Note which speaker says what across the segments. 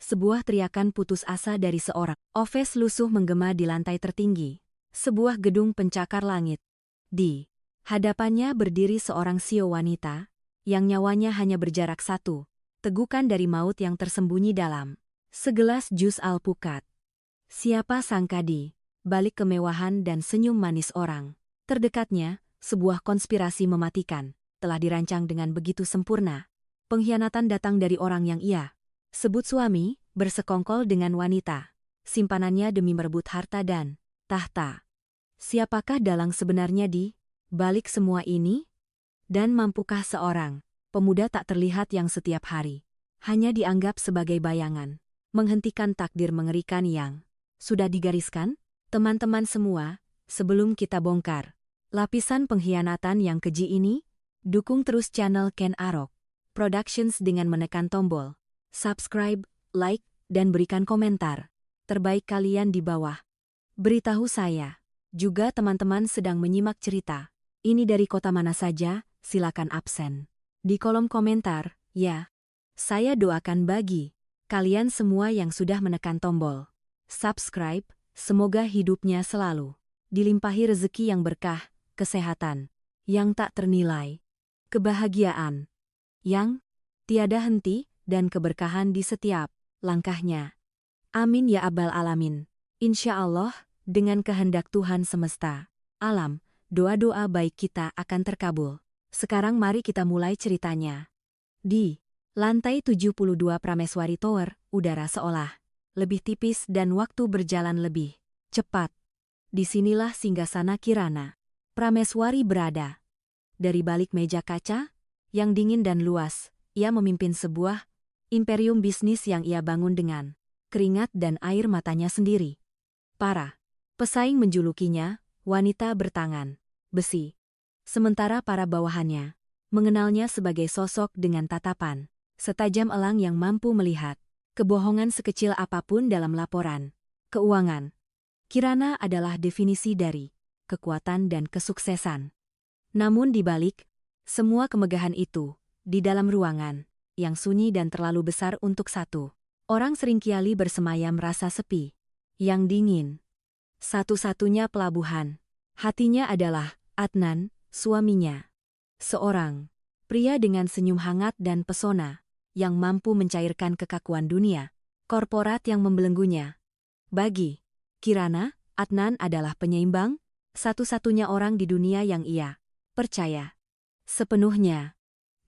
Speaker 1: Sebuah teriakan putus asa dari seorang Oves lusuh menggema di lantai tertinggi. Sebuah gedung pencakar langit. Di hadapannya berdiri seorang sio wanita, yang nyawanya hanya berjarak satu tegukan dari maut yang tersembunyi dalam segelas jus alpukat. Siapa sangka di balik kemewahan dan senyum manis orang terdekatnya, sebuah konspirasi mematikan telah dirancang dengan begitu sempurna. Pengkhianatan datang dari orang yang ia sebut suami, bersekongkol dengan wanita. Simpanannya demi merebut harta dan tahta. Siapakah dalang sebenarnya di balik semua ini? Dan mampukah seorang pemuda tak terlihat yang setiap hari hanya dianggap sebagai bayangan menghentikan takdir mengerikan yang sudah digariskan? Teman-teman semua, sebelum kita bongkar lapisan pengkhianatan yang keji ini, dukung terus channel Ken Arok Productions dengan menekan tombol subscribe, like, dan berikan komentar terbaik kalian di bawah. Beritahu saya, juga teman-teman sedang menyimak cerita ini dari kota mana saja, silakan absen di kolom komentar, ya. Saya doakan bagi kalian semua yang sudah menekan tombol subscribe, semoga hidupnya selalu dilimpahi rezeki yang berkah, kesehatan yang tak ternilai, kebahagiaan yang tiada henti, dan keberkahan di setiap langkahnya. Amin ya Abbal Alamin. Insya Allah, dengan kehendak Tuhan semesta alam, doa-doa baik kita akan terkabul. Sekarang mari kita mulai ceritanya. Di lantai 72 Prameswari Tower, udara seolah lebih tipis dan waktu berjalan lebih cepat. Disinilah singgasana Kirana Prameswari berada. Dari balik meja kaca yang dingin dan luas, ia memimpin sebuah imperium bisnis yang ia bangun dengan keringat dan air matanya sendiri. Para pesaing menjulukinya wanita bertangan besi, sementara para bawahannya mengenalnya sebagai sosok dengan tatapan setajam elang yang mampu melihat kebohongan sekecil apapun dalam laporan keuangan. Kirana adalah definisi dari kekuatan dan kesuksesan. Namun di balik semua kemegahan itu, di dalam ruangan yang sunyi dan terlalu besar untuk satu orang seringkali bersemayam rasa sepi yang dingin. Satu-satunya pelabuhan hatinya adalah Adnan, suaminya. Seorang pria dengan senyum hangat dan pesona yang mampu mencairkan kekakuan dunia korporat yang membelenggunya. Bagi Kirana, Adnan adalah penyeimbang, satu-satunya orang di dunia yang ia percaya sepenuhnya.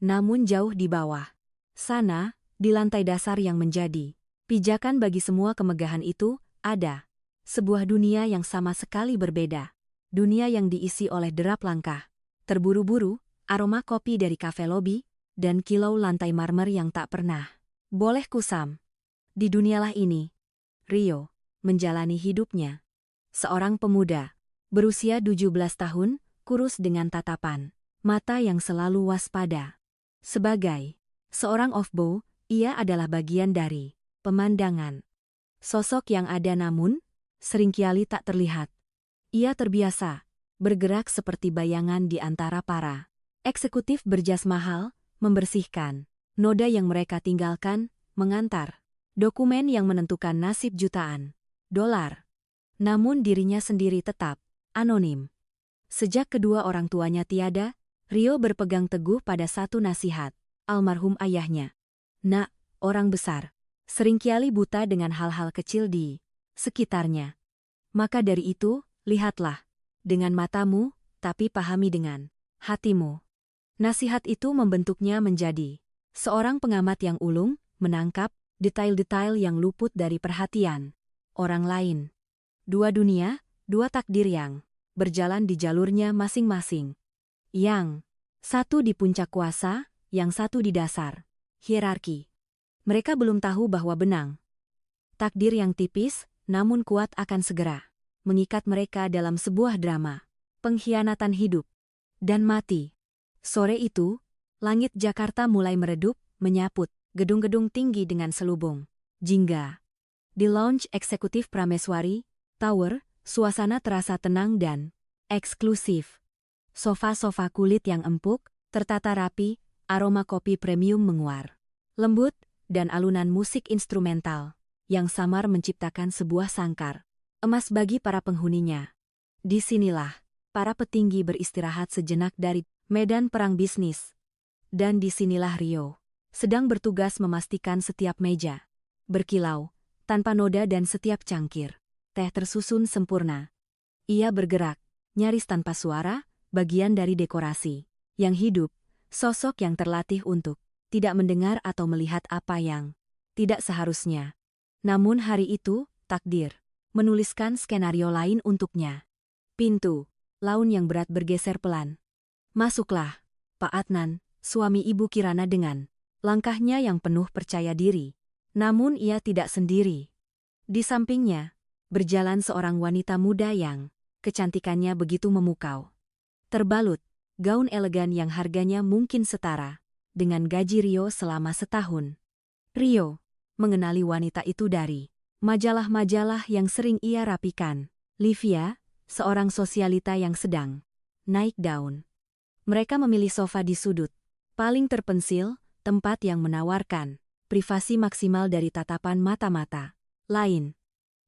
Speaker 1: Namun jauh di bawah sana, di lantai dasar yang menjadi pijakan bagi semua kemegahan itu, ada sebuah dunia yang sama sekali berbeda. Dunia yang diisi oleh derap langkah terburu-buru, aroma kopi dari kafe lobi, dan kilau lantai marmer yang tak pernah boleh kusam. Di dunialah ini, Rio menjalani hidupnya. Seorang pemuda berusia 17 tahun, kurus dengan tatapan mata yang selalu waspada. Sebagai seorang off-bow, ia adalah bagian dari pemandangan. Sosok yang ada namun seringkali tak terlihat. Ia terbiasa bergerak seperti bayangan di antara para eksekutif berjas mahal, membersihkan noda yang mereka tinggalkan, mengantar dokumen yang menentukan nasib jutaan dolar. Namun dirinya sendiri tetap anonim. Sejak kedua orang tuanya tiada, Rio berpegang teguh pada satu nasihat almarhum ayahnya. Nak, orang besar seringkali buta dengan hal-hal kecil di sekitarnya. Maka dari itu, lihatlah dengan matamu, tapi pahami dengan hatimu. Nasihat itu membentuknya menjadi seorang pengamat yang ulung, menangkap detail-detail yang luput dari perhatian orang lain. Dua dunia, dua takdir yang berjalan di jalurnya masing-masing. Yang satu di puncak kuasa, yang satu di dasar hierarki. Mereka belum tahu bahwa benang takdir yang tipis, namun kuat akan segera mengikat mereka dalam sebuah drama pengkhianatan hidup dan mati. Sore itu, langit Jakarta mulai meredup, menyaput gedung-gedung tinggi dengan selubung jingga. Di lounge eksekutif Prameswari Tower, suasana terasa tenang dan eksklusif. Sofa-sofa kulit yang empuk, tertata rapi, aroma kopi premium menguar lembut dan alunan musik instrumental yang samar menciptakan sebuah sangkar emas bagi para penghuninya. Disinilah para petinggi beristirahat sejenak dari medan perang bisnis. Dan disinilah Rio sedang bertugas memastikan setiap meja berkilau, tanpa noda dan setiap cangkir teh tersusun sempurna. Ia bergerak, nyaris tanpa suara, bagian dari dekorasi yang hidup, sosok yang terlatih untuk tidak mendengar atau melihat apa yang tidak seharusnya. Namun hari itu, takdir menuliskan skenario lain untuknya. Pintu laun yang berat bergeser pelan. "Masuklah, Pak Adnan," suami Ibu Kirana dengan langkahnya yang penuh percaya diri. Namun ia tidak sendiri. Di sampingnya, berjalan seorang wanita muda yang kecantikannya begitu memukau. Terbalut gaun elegan yang harganya mungkin setara dengan gaji Rio selama setahun. Rio mengenali wanita itu dari majalah-majalah yang sering ia rapikan. Livia, seorang sosialita yang sedang naik daun. Mereka memilih sofa di sudut paling terpencil, tempat yang menawarkan privasi maksimal dari tatapan mata-mata lain.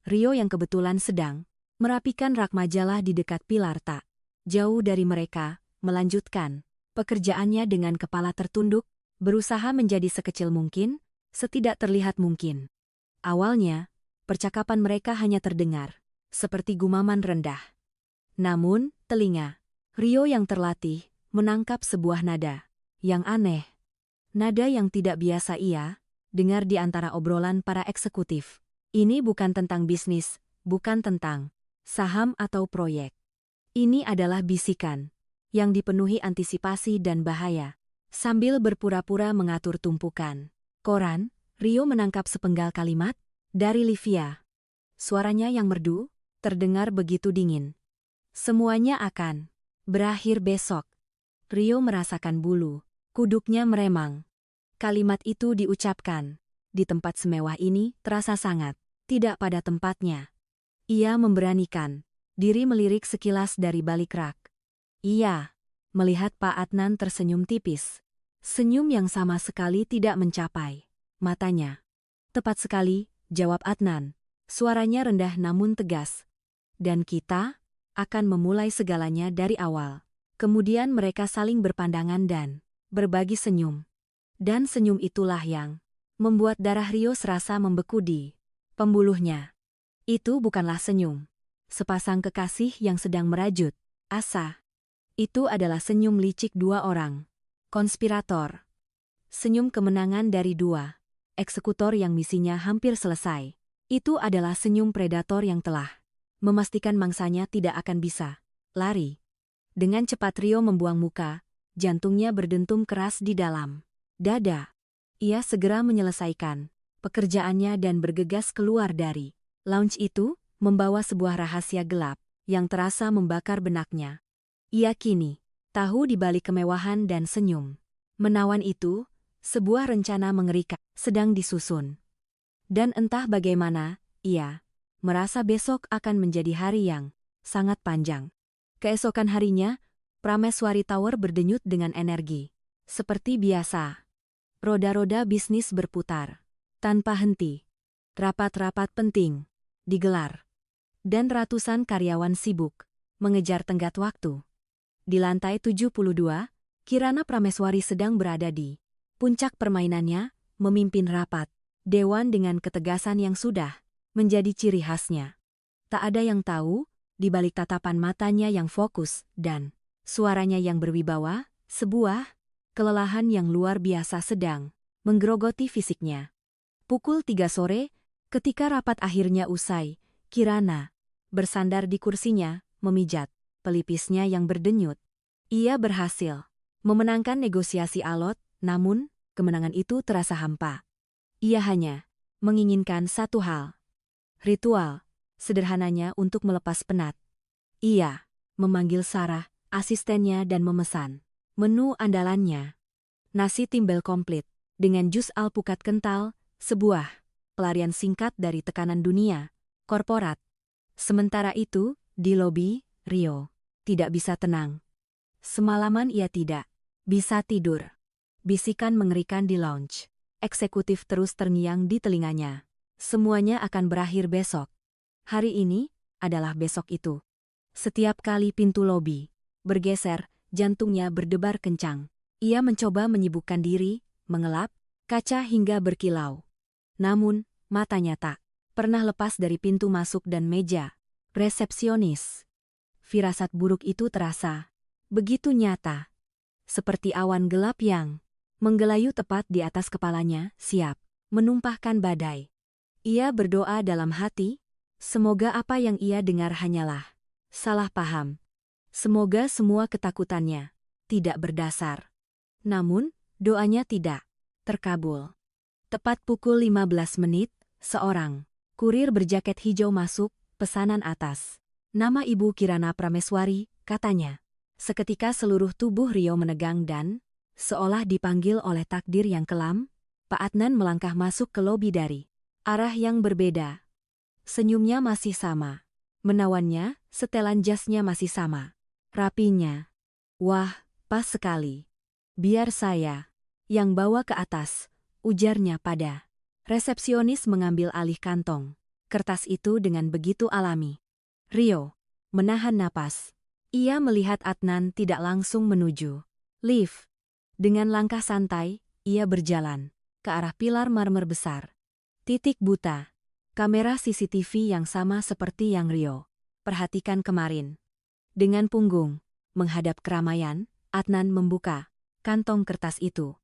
Speaker 1: Rio yang kebetulan sedang merapikan rak majalah di dekat pilar tak jauh dari mereka, melanjutkan pekerjaannya dengan kepala tertunduk, berusaha menjadi sekecil mungkin, setidak terlihat mungkin. Awalnya, percakapan mereka hanya terdengar seperti gumaman rendah. Namun, telinga Rio yang terlatih menangkap sebuah nada yang aneh. Nada yang tidak biasa ia dengar di antara obrolan para eksekutif. Ini bukan tentang bisnis, bukan tentang saham atau proyek. Ini adalah bisikan yang dipenuhi antisipasi dan bahaya. Sambil berpura-pura mengatur tumpukan koran, Rio menangkap sepenggal kalimat dari Livia. Suaranya yang merdu, terdengar begitu dingin. "Semuanya akan berakhir besok." Rio merasakan bulu kuduknya meremang. Kalimat itu diucapkan di tempat semewah ini terasa sangat tidak pada tempatnya. Ia memberanikan diri melirik sekilas dari balik rak. Ia melihat Pak Adnan tersenyum tipis. Senyum yang sama sekali tidak mencapai matanya. "Tepat sekali," jawab Adnan. Suaranya rendah namun tegas. "Dan kita akan memulai segalanya dari awal." Kemudian mereka saling berpandangan dan berbagi senyum. Dan senyum itulah yang membuat darah Rio serasa membeku di pembuluhnya. Itu bukanlah senyum sepasang kekasih yang sedang merajut asa. Itu adalah senyum licik dua orang konspirator. Senyum kemenangan dari dua eksekutor yang misinya hampir selesai. Itu adalah senyum predator yang telah memastikan mangsanya tidak akan bisa lari. Dengan cepat Rio membuang muka, jantungnya berdentum keras di dalam dada. Ia segera menyelesaikan pekerjaannya dan bergegas keluar dari lounge itu, membawa sebuah rahasia gelap yang terasa membakar benaknya. Ia kini tahu di balik kemewahan dan senyum menawan itu, sebuah rencana mengerikan sedang disusun. Dan entah bagaimana, ia merasa besok akan menjadi hari yang sangat panjang. Keesokan harinya, Prameswari Tower berdenyut dengan energi. Seperti biasa, roda-roda bisnis berputar tanpa henti. Rapat-rapat penting digelar, dan ratusan karyawan sibuk mengejar tenggat waktu. Di lantai 72, Kirana Prameswari sedang berada di puncak permainannya, memimpin rapat dewan dengan ketegasan yang sudah menjadi ciri khasnya. Tak ada yang tahu, di balik tatapan matanya yang fokus dan suaranya yang berwibawa, sebuah kelelahan yang luar biasa sedang menggerogoti fisiknya. Pukul 3 sore, ketika rapat akhirnya usai, Kirana bersandar di kursinya, memijat pelipisnya yang berdenyut. Ia berhasil memenangkan negosiasi alot, namun kemenangan itu terasa hampa. Ia hanya menginginkan satu hal. Ritual sederhananya untuk melepas penat. Ia memanggil Sarah, asistennya, dan memesan menu andalannya. Nasi timbel komplit dengan jus alpukat kental, sebuah pelarian singkat dari tekanan dunia korporat. Sementara itu, di lobi, Rio tidak bisa tenang. Semalaman ia tidak bisa tidur. Bisikan mengerikan di lounge eksekutif terus terngiang di telinganya. Semuanya akan berakhir besok. Hari ini adalah besok itu. Setiap kali pintu lobi bergeser, jantungnya berdebar kencang. Ia mencoba menyibukkan diri, mengelap, kaca hingga berkilau. Namun, matanya tak pernah lepas dari pintu masuk dan meja resepsionis. Firasat buruk itu terasa begitu nyata. Seperti awan gelap yang menggelayu tepat di atas kepalanya, siap menumpahkan badai. Ia berdoa dalam hati, semoga apa yang ia dengar hanyalah salah paham. Semoga semua ketakutannya tidak berdasar. Namun, doanya tidak terkabul. Tepat pukul 15 menit, seorang kurir berjaket hijau masuk, pesanan atas nama Ibu Kirana Prameswari, katanya. Seketika seluruh tubuh Rio menegang dan, seolah dipanggil oleh takdir yang kelam, Pak Adnan melangkah masuk ke lobi dari arah yang berbeda. Senyumnya masih sama. Menawannya, setelan jasnya masih sama. Rapinya. Wah, pas sekali. Biar saya yang bawa ke atas, ujarnya pada resepsionis mengambil alih kantong kertas itu dengan begitu alami. Rio menahan napas. Ia melihat Adnan tidak langsung menuju lift. Dengan langkah santai, ia berjalan ke arah pilar marmer besar. Titik buta. Kamera CCTV yang sama seperti yang Rio perhatikan kemarin. Dengan punggung menghadap keramaian, Adnan membuka kantong kertas itu.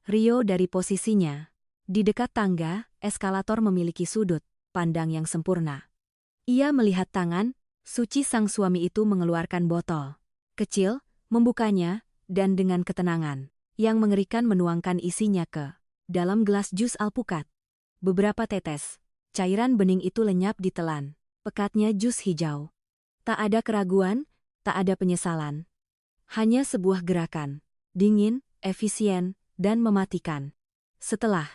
Speaker 1: Rio dari posisinya di dekat tangga, eskalator memiliki sudut pandang yang sempurna. Ia melihat tangan suci sang suami itu mengeluarkan botol kecil, membukanya, dan dengan ketenangan yang mengerikan menuangkan isinya ke dalam gelas jus alpukat. Beberapa tetes cairan bening itu lenyap ditelan pekatnya jus hijau. Tak ada keraguan, tak ada penyesalan. Hanya sebuah gerakan, dingin, efisien, dan mematikan. Setelah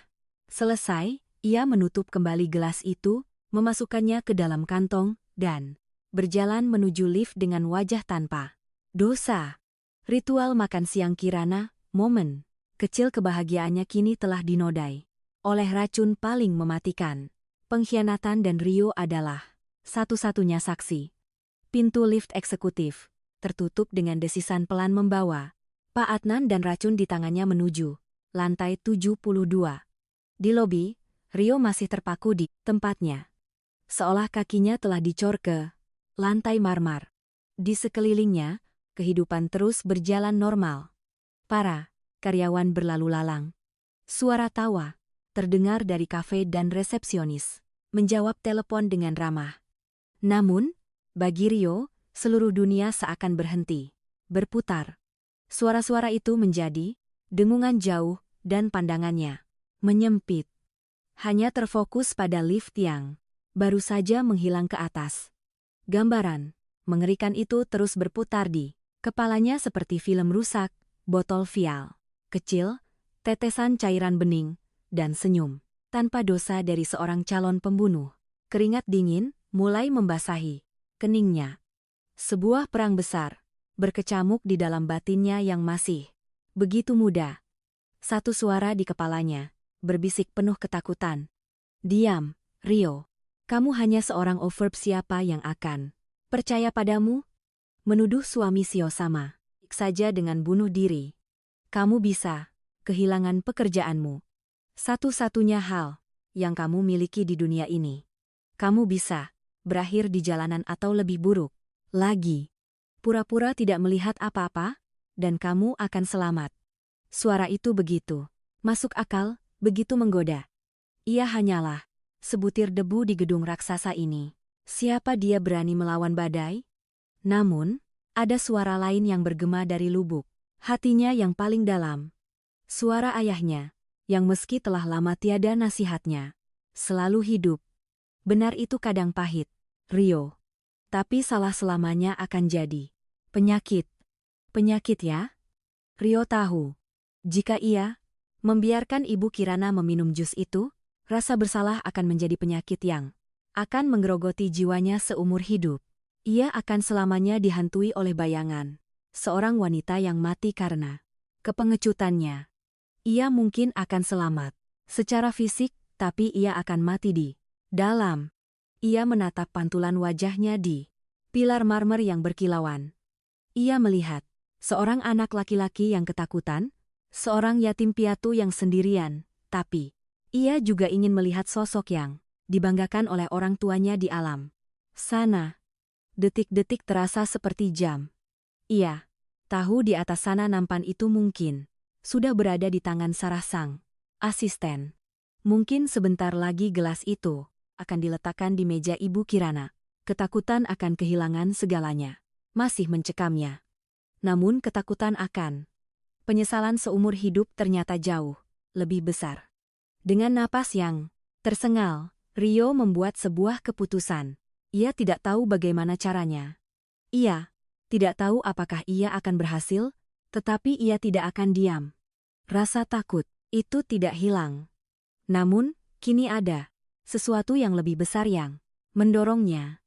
Speaker 1: selesai, ia menutup kembali gelas itu, memasukkannya ke dalam kantong, dan berjalan menuju lift dengan wajah tanpa dosa. Ritual makan siang Kirana, momen kecil kebahagiaannya kini telah dinodai oleh racun paling mematikan. Pengkhianatan dan Rio adalah satu-satunya saksi. Pintu lift eksekutif tertutup dengan desisan pelan membawa Pak Adnan dan racun di tangannya menuju lantai 72. Di lobi, Rio masih terpaku di tempatnya. Seolah kakinya telah dicor ke lantai marmer. Di sekelilingnya, kehidupan terus berjalan normal. Para karyawan berlalu lalang. Suara tawa terdengar dari kafe dan resepsionis menjawab telepon dengan ramah. Namun, bagi Rio, seluruh dunia seakan berhenti berputar. Suara-suara itu menjadi dengungan jauh dan pandangannya menyempit. Hanya terfokus pada lift yang baru saja menghilang ke atas. Gambaran mengerikan itu terus berputar di kepalanya seperti film rusak, botol vial kecil, tetesan cairan bening, dan senyum tanpa dosa dari seorang calon pembunuh. Keringat dingin mulai membasahi keningnya. Sebuah perang besar berkecamuk di dalam batinnya yang masih begitu muda. Satu suara di kepalanya berbisik penuh ketakutan. Diam, Rio. Kamu hanya seorang overb, siapa yang akan percaya padamu? Menuduh suami Sio sama saja dengan bunuh diri. Kamu bisa kehilangan pekerjaanmu. Satu-satunya hal yang kamu miliki di dunia ini. Kamu bisa berakhir di jalanan atau lebih buruk lagi. Pura-pura tidak melihat apa-apa, dan kamu akan selamat. Suara itu begitu masuk akal, begitu menggoda. Ia hanyalah sebutir debu di gedung raksasa ini. Siapa dia berani melawan badai? Namun, ada suara lain yang bergema dari lubuk hatinya yang paling dalam. Suara ayahnya, yang meski telah lama tiada nasihatnya, selalu hidup. Benar itu kadang pahit, Rio. Tapi salah selamanya akan jadi penyakit. Penyakit ya? Rio tahu. Jika ia membiarkan Ibu Kirana meminum jus itu, rasa bersalah akan menjadi penyakit yang akan menggerogoti jiwanya seumur hidup. Ia akan selamanya dihantui oleh bayangan seorang wanita yang mati karena kepengecutannya. Ia mungkin akan selamat, secara fisik, tapi ia akan mati di dalam. Ia menatap pantulan wajahnya di pilar marmer yang berkilauan. Ia melihat seorang anak laki-laki yang ketakutan, seorang yatim piatu yang sendirian, tapi ia juga ingin melihat sosok yang dibanggakan oleh orang tuanya di alam sana. Detik-detik terasa seperti jam. Ia tahu di atas sana nampan itu mungkin sudah berada di tangan Sarah sang asisten. Mungkin sebentar lagi gelas itu akan diletakkan di meja Ibu Kirana. Ketakutan akan kehilangan segalanya masih mencekamnya. Namun ketakutan akan penyesalan seumur hidup ternyata jauh lebih besar. Dengan napas yang tersengal, Rio membuat sebuah keputusan. Ia tidak tahu bagaimana caranya. Ia tidak tahu apakah ia akan berhasil, tetapi ia tidak akan diam. Rasa takut itu tidak hilang. Namun, kini ada sesuatu yang lebih besar yang mendorongnya.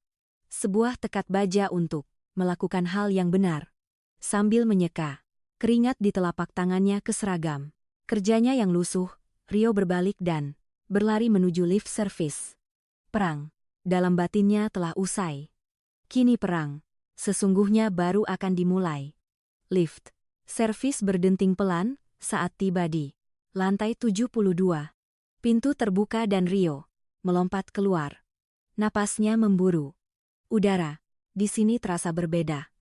Speaker 1: Sebuah tekad baja untuk melakukan hal yang benar. Sambil menyeka keringat di telapak tangannya ke seragam kerjanya yang lusuh, Rio berbalik dan berlari menuju lift service. Perang dalam batinnya telah usai. Kini perang sesungguhnya baru akan dimulai. Lift servis berdenting pelan saat tiba di lantai 72. Pintu terbuka dan Rio melompat keluar. Napasnya memburu. Udara di sini terasa berbeda.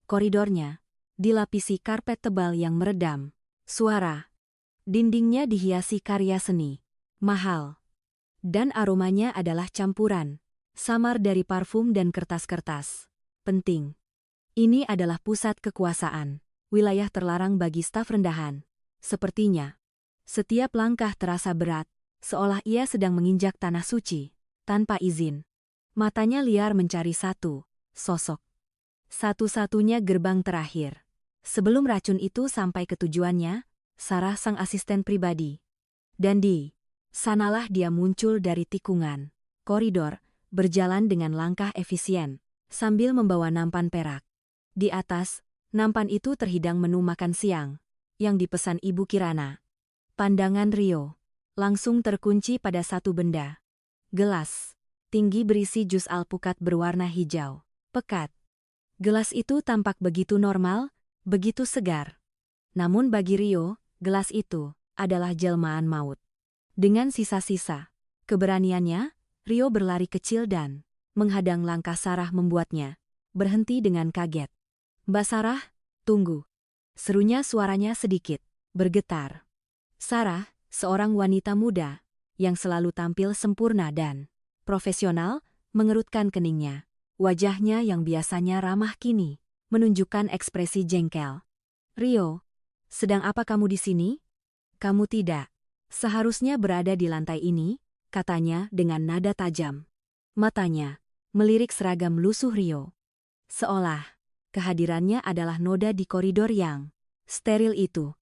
Speaker 1: Koridornya dilapisi karpet tebal yang meredam suara. Dindingnya dihiasi karya seni mahal. Dan aromanya adalah campuran samar dari parfum dan kertas-kertas penting. Ini adalah pusat kekuasaan, wilayah terlarang bagi staf rendahan. Sepertinya setiap langkah terasa berat, seolah ia sedang menginjak tanah suci tanpa izin. Matanya liar mencari satu sosok. Satu-satunya gerbang terakhir. Sebelum racun itu sampai ke tujuannya, Sarah sang asisten pribadi. Dan di sanalah dia muncul dari tikungan koridor, berjalan dengan langkah efisien, sambil membawa nampan perak. Di atas, nampan itu terhidang menu makan siang, yang dipesan Ibu Kirana. Pandangan Rio langsung terkunci pada satu benda. Gelas tinggi berisi jus alpukat berwarna hijau pekat. Gelas itu tampak begitu normal, begitu segar. Namun bagi Rio, gelas itu adalah jelmaan maut. Dengan sisa-sisa keberaniannya, Rio berlari kecil dan menghadang langkah Sarah membuatnya berhenti dengan kaget. "Mbak Sarah, tunggu." Serunya suaranya sedikit bergetar. Sarah, seorang wanita muda yang selalu tampil sempurna dan profesional, mengerutkan keningnya. Wajahnya yang biasanya ramah kini menunjukkan ekspresi jengkel. "Rio, sedang apa kamu di sini?" "Kamu tidak seharusnya berada di lantai ini," katanya dengan nada tajam. Matanya melirik seragam lusuh Rio. Seolah kehadirannya adalah noda di koridor yang steril itu.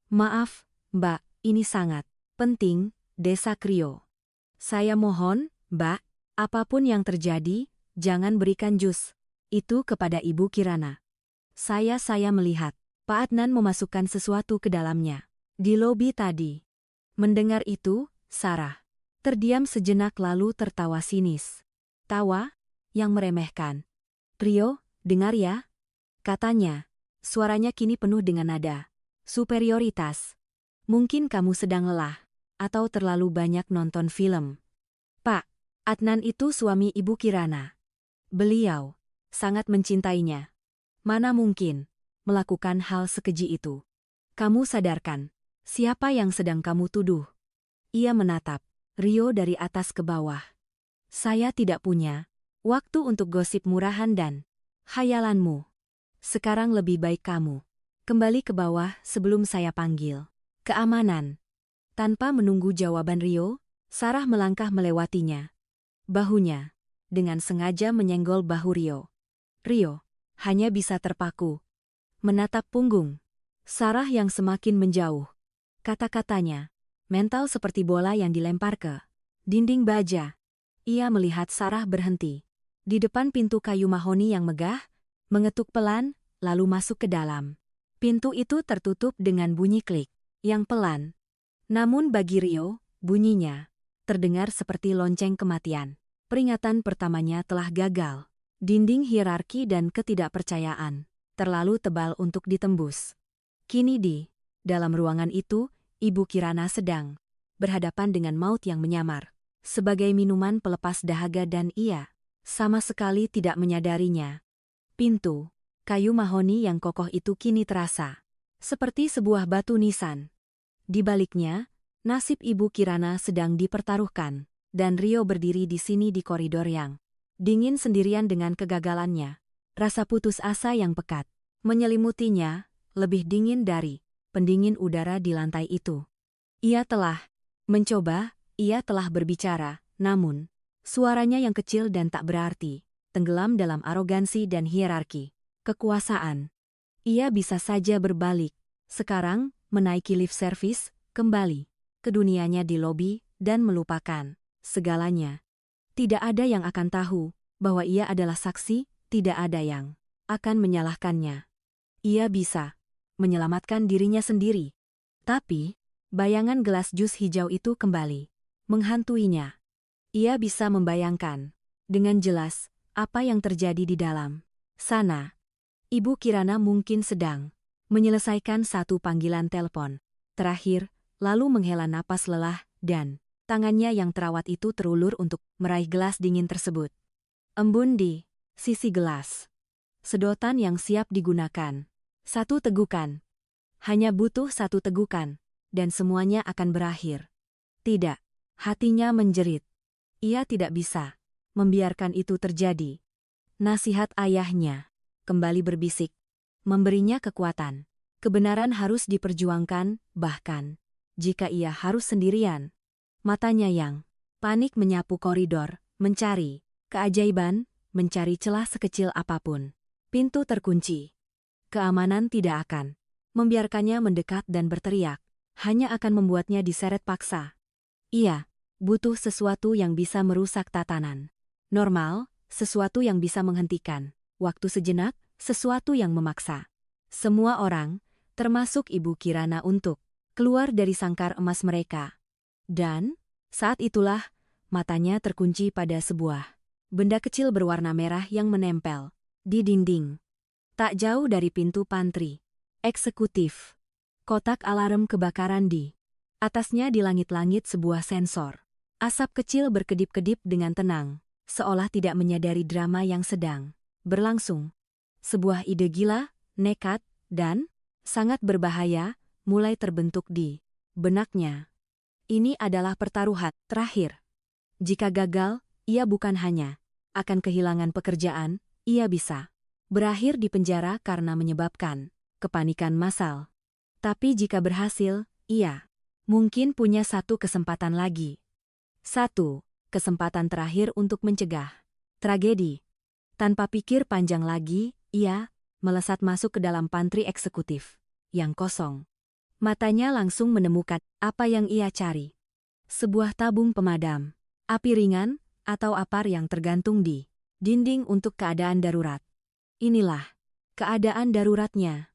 Speaker 1: "Maaf, Mbak, ini sangat penting," desak Rio. "Saya mohon, Mbak, apapun yang terjadi, jangan berikan jus itu kepada Ibu Kirana." Saya melihat Pak Adnan memasukkan sesuatu ke dalamnya di lobi tadi." Mendengar itu, Sarah terdiam sejenak lalu tertawa sinis. Tawa yang meremehkan. "Rio, dengar ya," katanya. Suaranya kini penuh dengan nada superioritas. "Mungkin kamu sedang lelah, atau terlalu banyak nonton film. Pak Adnan itu suami Ibu Kirana. Beliau sangat mencintainya. Mana mungkin melakukan hal sekeji itu. Kamu sadarkan siapa yang sedang kamu tuduh?" Ia menatap Rio dari atas ke bawah. "Saya tidak punya waktu untuk gosip murahan dan khayalanmu. Sekarang lebih baik kamu kembali ke bawah sebelum saya panggil keamanan." Tanpa menunggu jawaban Rio, Sarah melangkah melewatinya. Bahunya dengan sengaja menyenggol bahu Rio. Rio hanya bisa terpaku menatap punggung Sarah yang semakin menjauh. Kata-katanya mental seperti bola yang dilempar ke dinding baja. Ia melihat Sarah berhenti di depan pintu kayu mahoni yang megah, mengetuk pelan, lalu masuk ke dalam. Pintu itu tertutup dengan bunyi klik yang pelan. Namun bagi Rio, Bunyinya terdengar seperti lonceng kematian. Peringatan pertamanya telah gagal. Dinding hierarki dan ketidakpercayaan terlalu tebal untuk ditembus. Kini di dalam ruangan itu, Ibu Kirana sedang berhadapan dengan maut yang menyamar. Sebagai minuman pelepas dahaga dan ia sama sekali tidak menyadarinya. Pintu kayu mahoni yang kokoh itu kini terasa seperti sebuah batu nisan. Di baliknya, nasib Ibu Kirana sedang dipertaruhkan, dan Rio berdiri di sini di koridor yang dingin sendirian dengan kegagalannya. Rasa putus asa yang pekat menyelimutinya, lebih dingin dari pendingin udara di lantai itu. Ia telah mencoba, ia telah berbicara, namun suaranya yang kecil dan tak berarti, tenggelam dalam arogansi dan hierarki kekuasaan. Ia bisa saja berbalik, sekarang menaiki lift service, kembali ke dunianya di lobi, dan melupakan segalanya. Tidak ada yang akan tahu bahwa ia adalah saksi, tidak ada yang akan menyalahkannya. Ia bisa menyelamatkan dirinya sendiri. Tapi, bayangan gelas jus hijau itu kembali menghantuinya. Ia bisa membayangkan dengan jelas apa yang terjadi di dalam sana. Ibu Kirana mungkin sedang menyelesaikan satu panggilan telepon terakhir, lalu menghela napas lelah, dan tangannya yang terawat itu terulur untuk meraih gelas dingin tersebut. Embun di sisi gelas. Sedotan yang siap digunakan. Satu tegukan. Hanya butuh satu tegukan, dan semuanya akan berakhir. Tidak. Hatinya menjerit. Ia tidak bisa membiarkan itu terjadi. Nasihat ayahnya kembali berbisik, memberinya kekuatan. Kebenaran harus diperjuangkan, bahkan jika ia harus sendirian. Matanya yang panik menyapu koridor, mencari keajaiban, mencari celah sekecil apapun. Pintu terkunci. Keamanan tidak akan membiarkannya mendekat dan berteriak, hanya akan membuatnya diseret paksa. Ia butuh sesuatu yang bisa merusak tatanan normal, sesuatu yang bisa menghentikan waktu sejenak, sesuatu yang memaksa semua orang, termasuk Ibu Kirana, untuk keluar dari sangkar emas mereka. Dan saat itulah matanya terkunci pada sebuah benda kecil berwarna merah yang menempel di dinding. Tak jauh dari pintu pantry eksekutif. Kotak alarm kebakaran di atasnya, di langit-langit sebuah sensor. Asap kecil berkedip-kedip dengan tenang, seolah tidak menyadari drama yang sedang berlangsung. Sebuah ide gila, nekat, dan sangat berbahaya mulai terbentuk di benaknya. Ini adalah pertaruhan terakhir. Jika gagal, ia bukan hanya akan kehilangan pekerjaan, ia bisa berakhir di penjara karena menyebabkan kepanikan massal. Tapi jika berhasil, ia mungkin punya satu kesempatan lagi. Satu kesempatan terakhir untuk mencegah tragedi. Tanpa pikir panjang lagi, ia melesat masuk ke dalam pantry eksekutif yang kosong. Matanya langsung menemukan apa yang ia cari. Sebuah tabung pemadam api ringan atau APAR yang tergantung di dinding untuk keadaan darurat. Inilah keadaan daruratnya.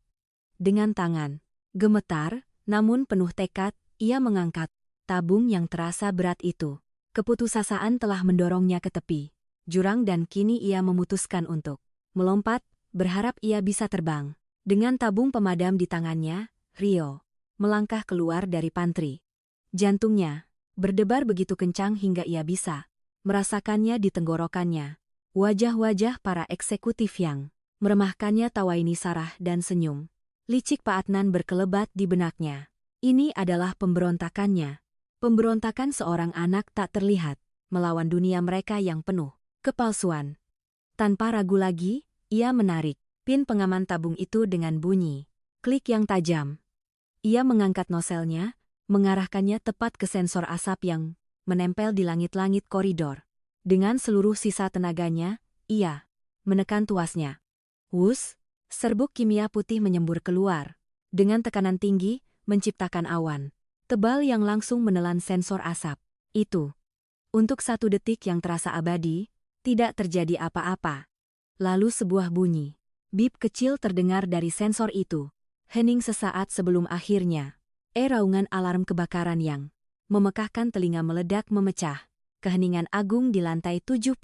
Speaker 1: Dengan tangan gemetar, namun penuh tekad, ia mengangkat tabung yang terasa berat itu. Keputusasaan telah mendorongnya ke tepi jurang, dan kini ia memutuskan untuk melompat, berharap ia bisa terbang. Dengan tabung pemadam di tangannya, Rio melangkah keluar dari pantry. Jantungnya berdebar begitu kencang hingga ia bisa merasakannya di tenggorokannya. Wajah-wajah para eksekutif yang meremahkannya, Tawaini Sarah dan senyum licik Pak Adnan berkelebat di benaknya. Ini adalah pemberontakannya. Pemberontakan seorang anak tak terlihat melawan dunia mereka yang penuh kepalsuan. Tanpa ragu lagi, ia menarik pin pengaman tabung itu dengan bunyi klik yang tajam. Ia mengangkat noselnya, mengarahkannya tepat ke sensor asap yang menempel di langit-langit koridor. Dengan seluruh sisa tenaganya, ia menekan tuasnya. Wus, serbuk kimia putih menyembur keluar. Dengan tekanan tinggi, menciptakan awan tebal yang langsung menelan sensor asap itu. Untuk satu detik yang terasa abadi, tidak terjadi apa-apa. Lalu sebuah bunyi bip kecil terdengar dari sensor itu. Hening sesaat sebelum akhirnya raungan alarm kebakaran yang memekahkan telinga meledak memecah. Keheningan agung di lantai 72.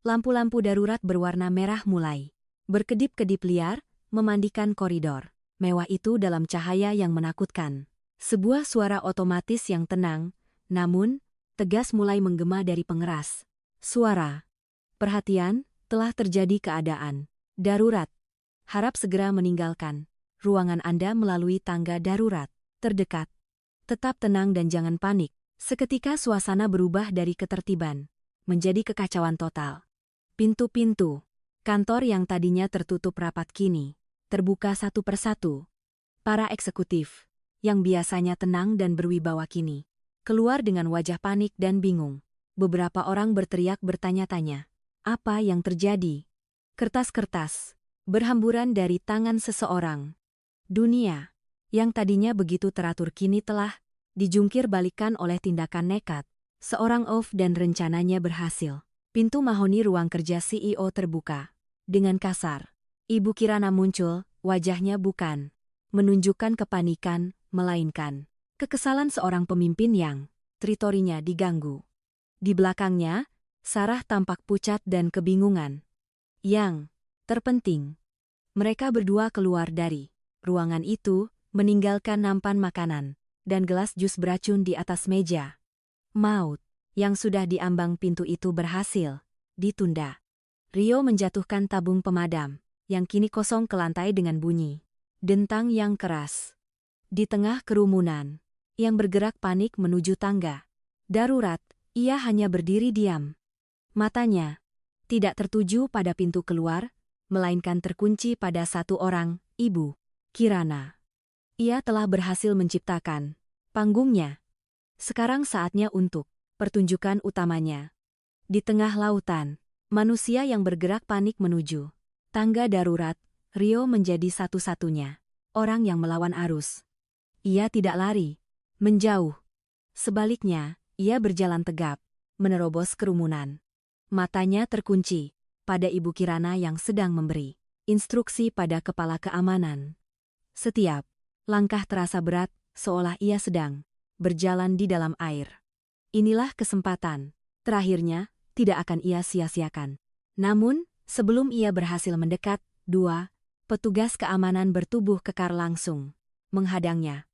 Speaker 1: Lampu-lampu darurat berwarna merah mulai berkedip-kedip liar, memandikan koridor mewah itu dalam cahaya yang menakutkan. Sebuah suara otomatis yang tenang, namun tegas mulai menggema dari pengeras. Suara. Perhatian, telah terjadi keadaan darurat. Harap segera meninggalkan ruangan Anda melalui tangga darurat terdekat. Tetap tenang dan jangan panik. Seketika suasana berubah dari ketertiban menjadi kekacauan total. Pintu-pintu kantor yang tadinya tertutup rapat kini terbuka satu persatu. Para eksekutif yang biasanya tenang dan berwibawa kini keluar dengan wajah panik dan bingung. Beberapa orang berteriak bertanya-tanya, apa yang terjadi? Kertas-kertas berhamburan dari tangan seseorang. Dunia yang tadinya begitu teratur kini telah dijungkir balikan oleh tindakan nekat seorang off dan rencananya berhasil. Pintu mahoni ruang kerja CEO terbuka. Dengan kasar, Ibu Kirana muncul, wajahnya bukan menunjukkan kepanikan, melainkan kekesalan seorang pemimpin yang teritorinya diganggu. Di belakangnya, Sarah tampak pucat dan kebingungan. Yang terpenting, mereka berdua keluar dari ruangan itu, meninggalkan nampan makanan dan gelas jus beracun di atas meja. Maut yang sudah diambang pintu itu berhasil ditunda. Rio menjatuhkan tabung pemadam yang kini kosong ke lantai dengan bunyi dentang yang keras. Di tengah kerumunan yang bergerak panik menuju tangga darurat, ia hanya berdiri diam. Matanya tidak tertuju pada pintu keluar, melainkan terkunci pada satu orang, Ibu Kirana. Ia telah berhasil menciptakan panggungnya. Sekarang saatnya untuk pertunjukan utamanya. Di tengah lautan, manusia yang bergerak panik menuju tangga darurat, Rio menjadi satu-satunya orang yang melawan arus. Ia tidak lari, menjauh. Sebaliknya, ia berjalan tegap, menerobos kerumunan. Matanya terkunci pada Ibu Kirana yang sedang memberi instruksi pada kepala keamanan. Setiap langkah terasa berat, seolah ia sedang berjalan di dalam air. Inilah kesempatan terakhirnya, tidak akan ia sia-siakan. Namun, sebelum ia berhasil mendekat, dua petugas keamanan bertubuh kekar langsung menghadangnya.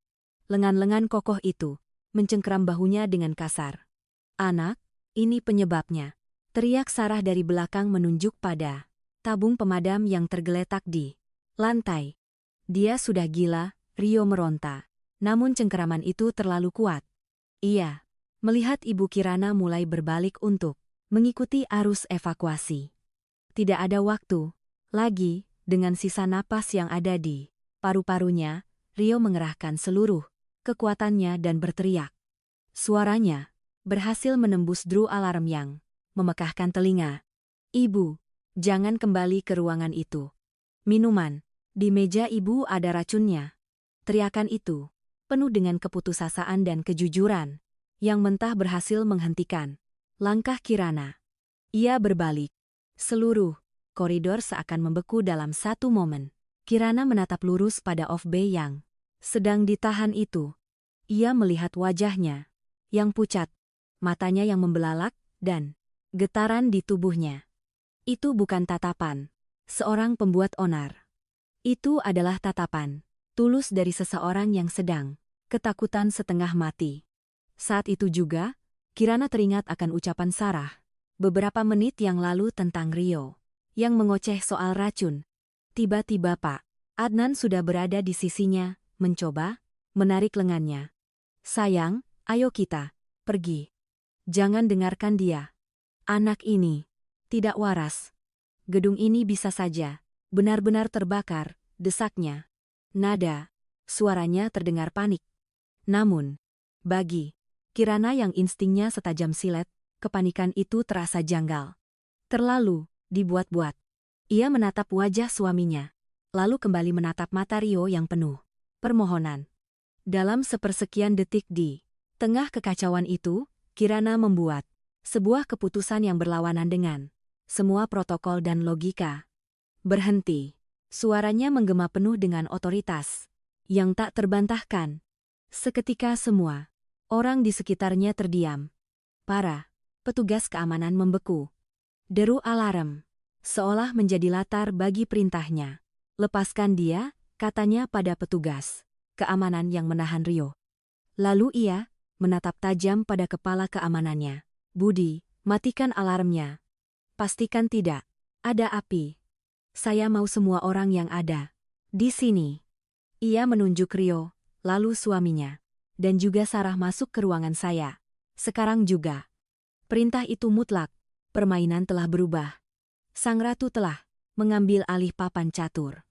Speaker 1: Lengan-lengan kokoh itu mencengkeram bahunya dengan kasar. Anak, ini penyebabnya, teriak Sarah dari belakang menunjuk pada tabung pemadam yang tergeletak di lantai. Dia sudah gila, Rio meronta. Namun cengkeraman itu terlalu kuat. Ia melihat Ibu Kirana mulai berbalik untuk mengikuti arus evakuasi. Tidak ada waktu lagi, dengan sisa napas yang ada di paru-parunya, Rio mengerahkan seluruh kekuatannya dan berteriak. Suaranya berhasil menembus dru alarm yang memekahkan telinga. Ibu, jangan kembali ke ruangan itu. Minuman di meja ibu ada racunnya. Teriakan itu penuh dengan keputusasaan dan kejujuran yang mentah berhasil menghentikan langkah Kirana. Ia berbalik. Seluruh koridor seakan membeku dalam satu momen. Kirana menatap lurus pada Off-Bay yang sedang ditahan itu. Ia melihat wajahnya yang pucat, matanya yang membelalak, dan getaran di tubuhnya. Itu bukan tatapan seorang pembuat onar. Itu adalah tatapan tulus dari seseorang yang sedang ketakutan setengah mati. Saat itu juga, Kirana teringat akan ucapan Sarah beberapa menit yang lalu tentang Rio yang mengoceh soal racun. Tiba-tiba Pak Adnan sudah berada di sisinya, mencoba menarik lengannya. Sayang, ayo kita pergi. Jangan dengarkan dia. Anak ini tidak waras. Gedung ini bisa saja benar-benar terbakar, desaknya. Nada suaranya terdengar panik. Namun, bagi Kirana yang instingnya setajam silet, kepanikan itu terasa janggal. Terlalu dibuat-buat. Ia menatap wajah suaminya, lalu kembali menatap mata Rio yang penuh permohonan. Dalam sepersekian detik di tengah kekacauan itu, Kirana membuat sebuah keputusan yang berlawanan dengan semua protokol dan logika. Berhenti. Suaranya menggema penuh dengan otoritas yang tak terbantahkan. Seketika semua Orang di sekitarnya terdiam. Para petugas keamanan membeku. Deru alarm, seolah menjadi latar bagi perintahnya. Lepaskan dia, katanya pada petugas keamanan yang menahan Rio. Lalu ia menatap tajam pada kepala keamanannya. Budi, matikan alarmnya. Pastikan tidak ada api. Saya mau semua orang yang ada di sini. Ia menunjuk Rio, lalu suaminya, dan juga Sarah masuk ke ruangan saya. Sekarang juga. Perintah itu mutlak. Permainan telah berubah. Sang ratu telah mengambil alih papan catur.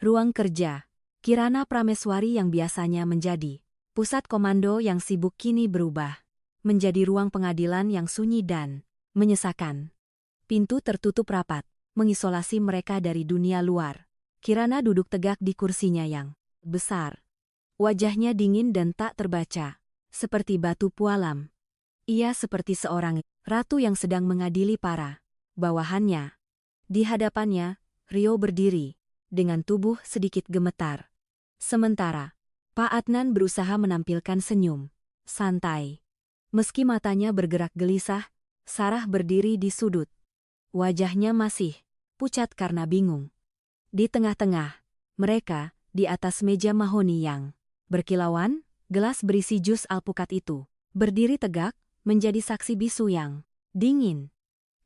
Speaker 1: Ruang kerja Kirana Prameswari yang biasanya menjadi pusat komando yang sibuk kini berubah menjadi ruang pengadilan yang sunyi dan menyesakan. Pintu tertutup rapat, mengisolasi mereka dari dunia luar. Kirana duduk tegak di kursinya yang besar. Wajahnya dingin dan tak terbaca, seperti batu pualam. Ia seperti seorang ratu yang sedang mengadili para bawahannya. Di hadapannya, Rio berdiri, dengan tubuh sedikit gemetar. Sementara, Pak Adnan berusaha menampilkan senyum santai. Meski matanya bergerak gelisah, Sarah berdiri di sudut. Wajahnya masih pucat karena bingung. Di tengah-tengah mereka, di atas meja mahoni yang berkilauan, gelas berisi jus alpukat itu berdiri tegak, menjadi saksi bisu yang dingin.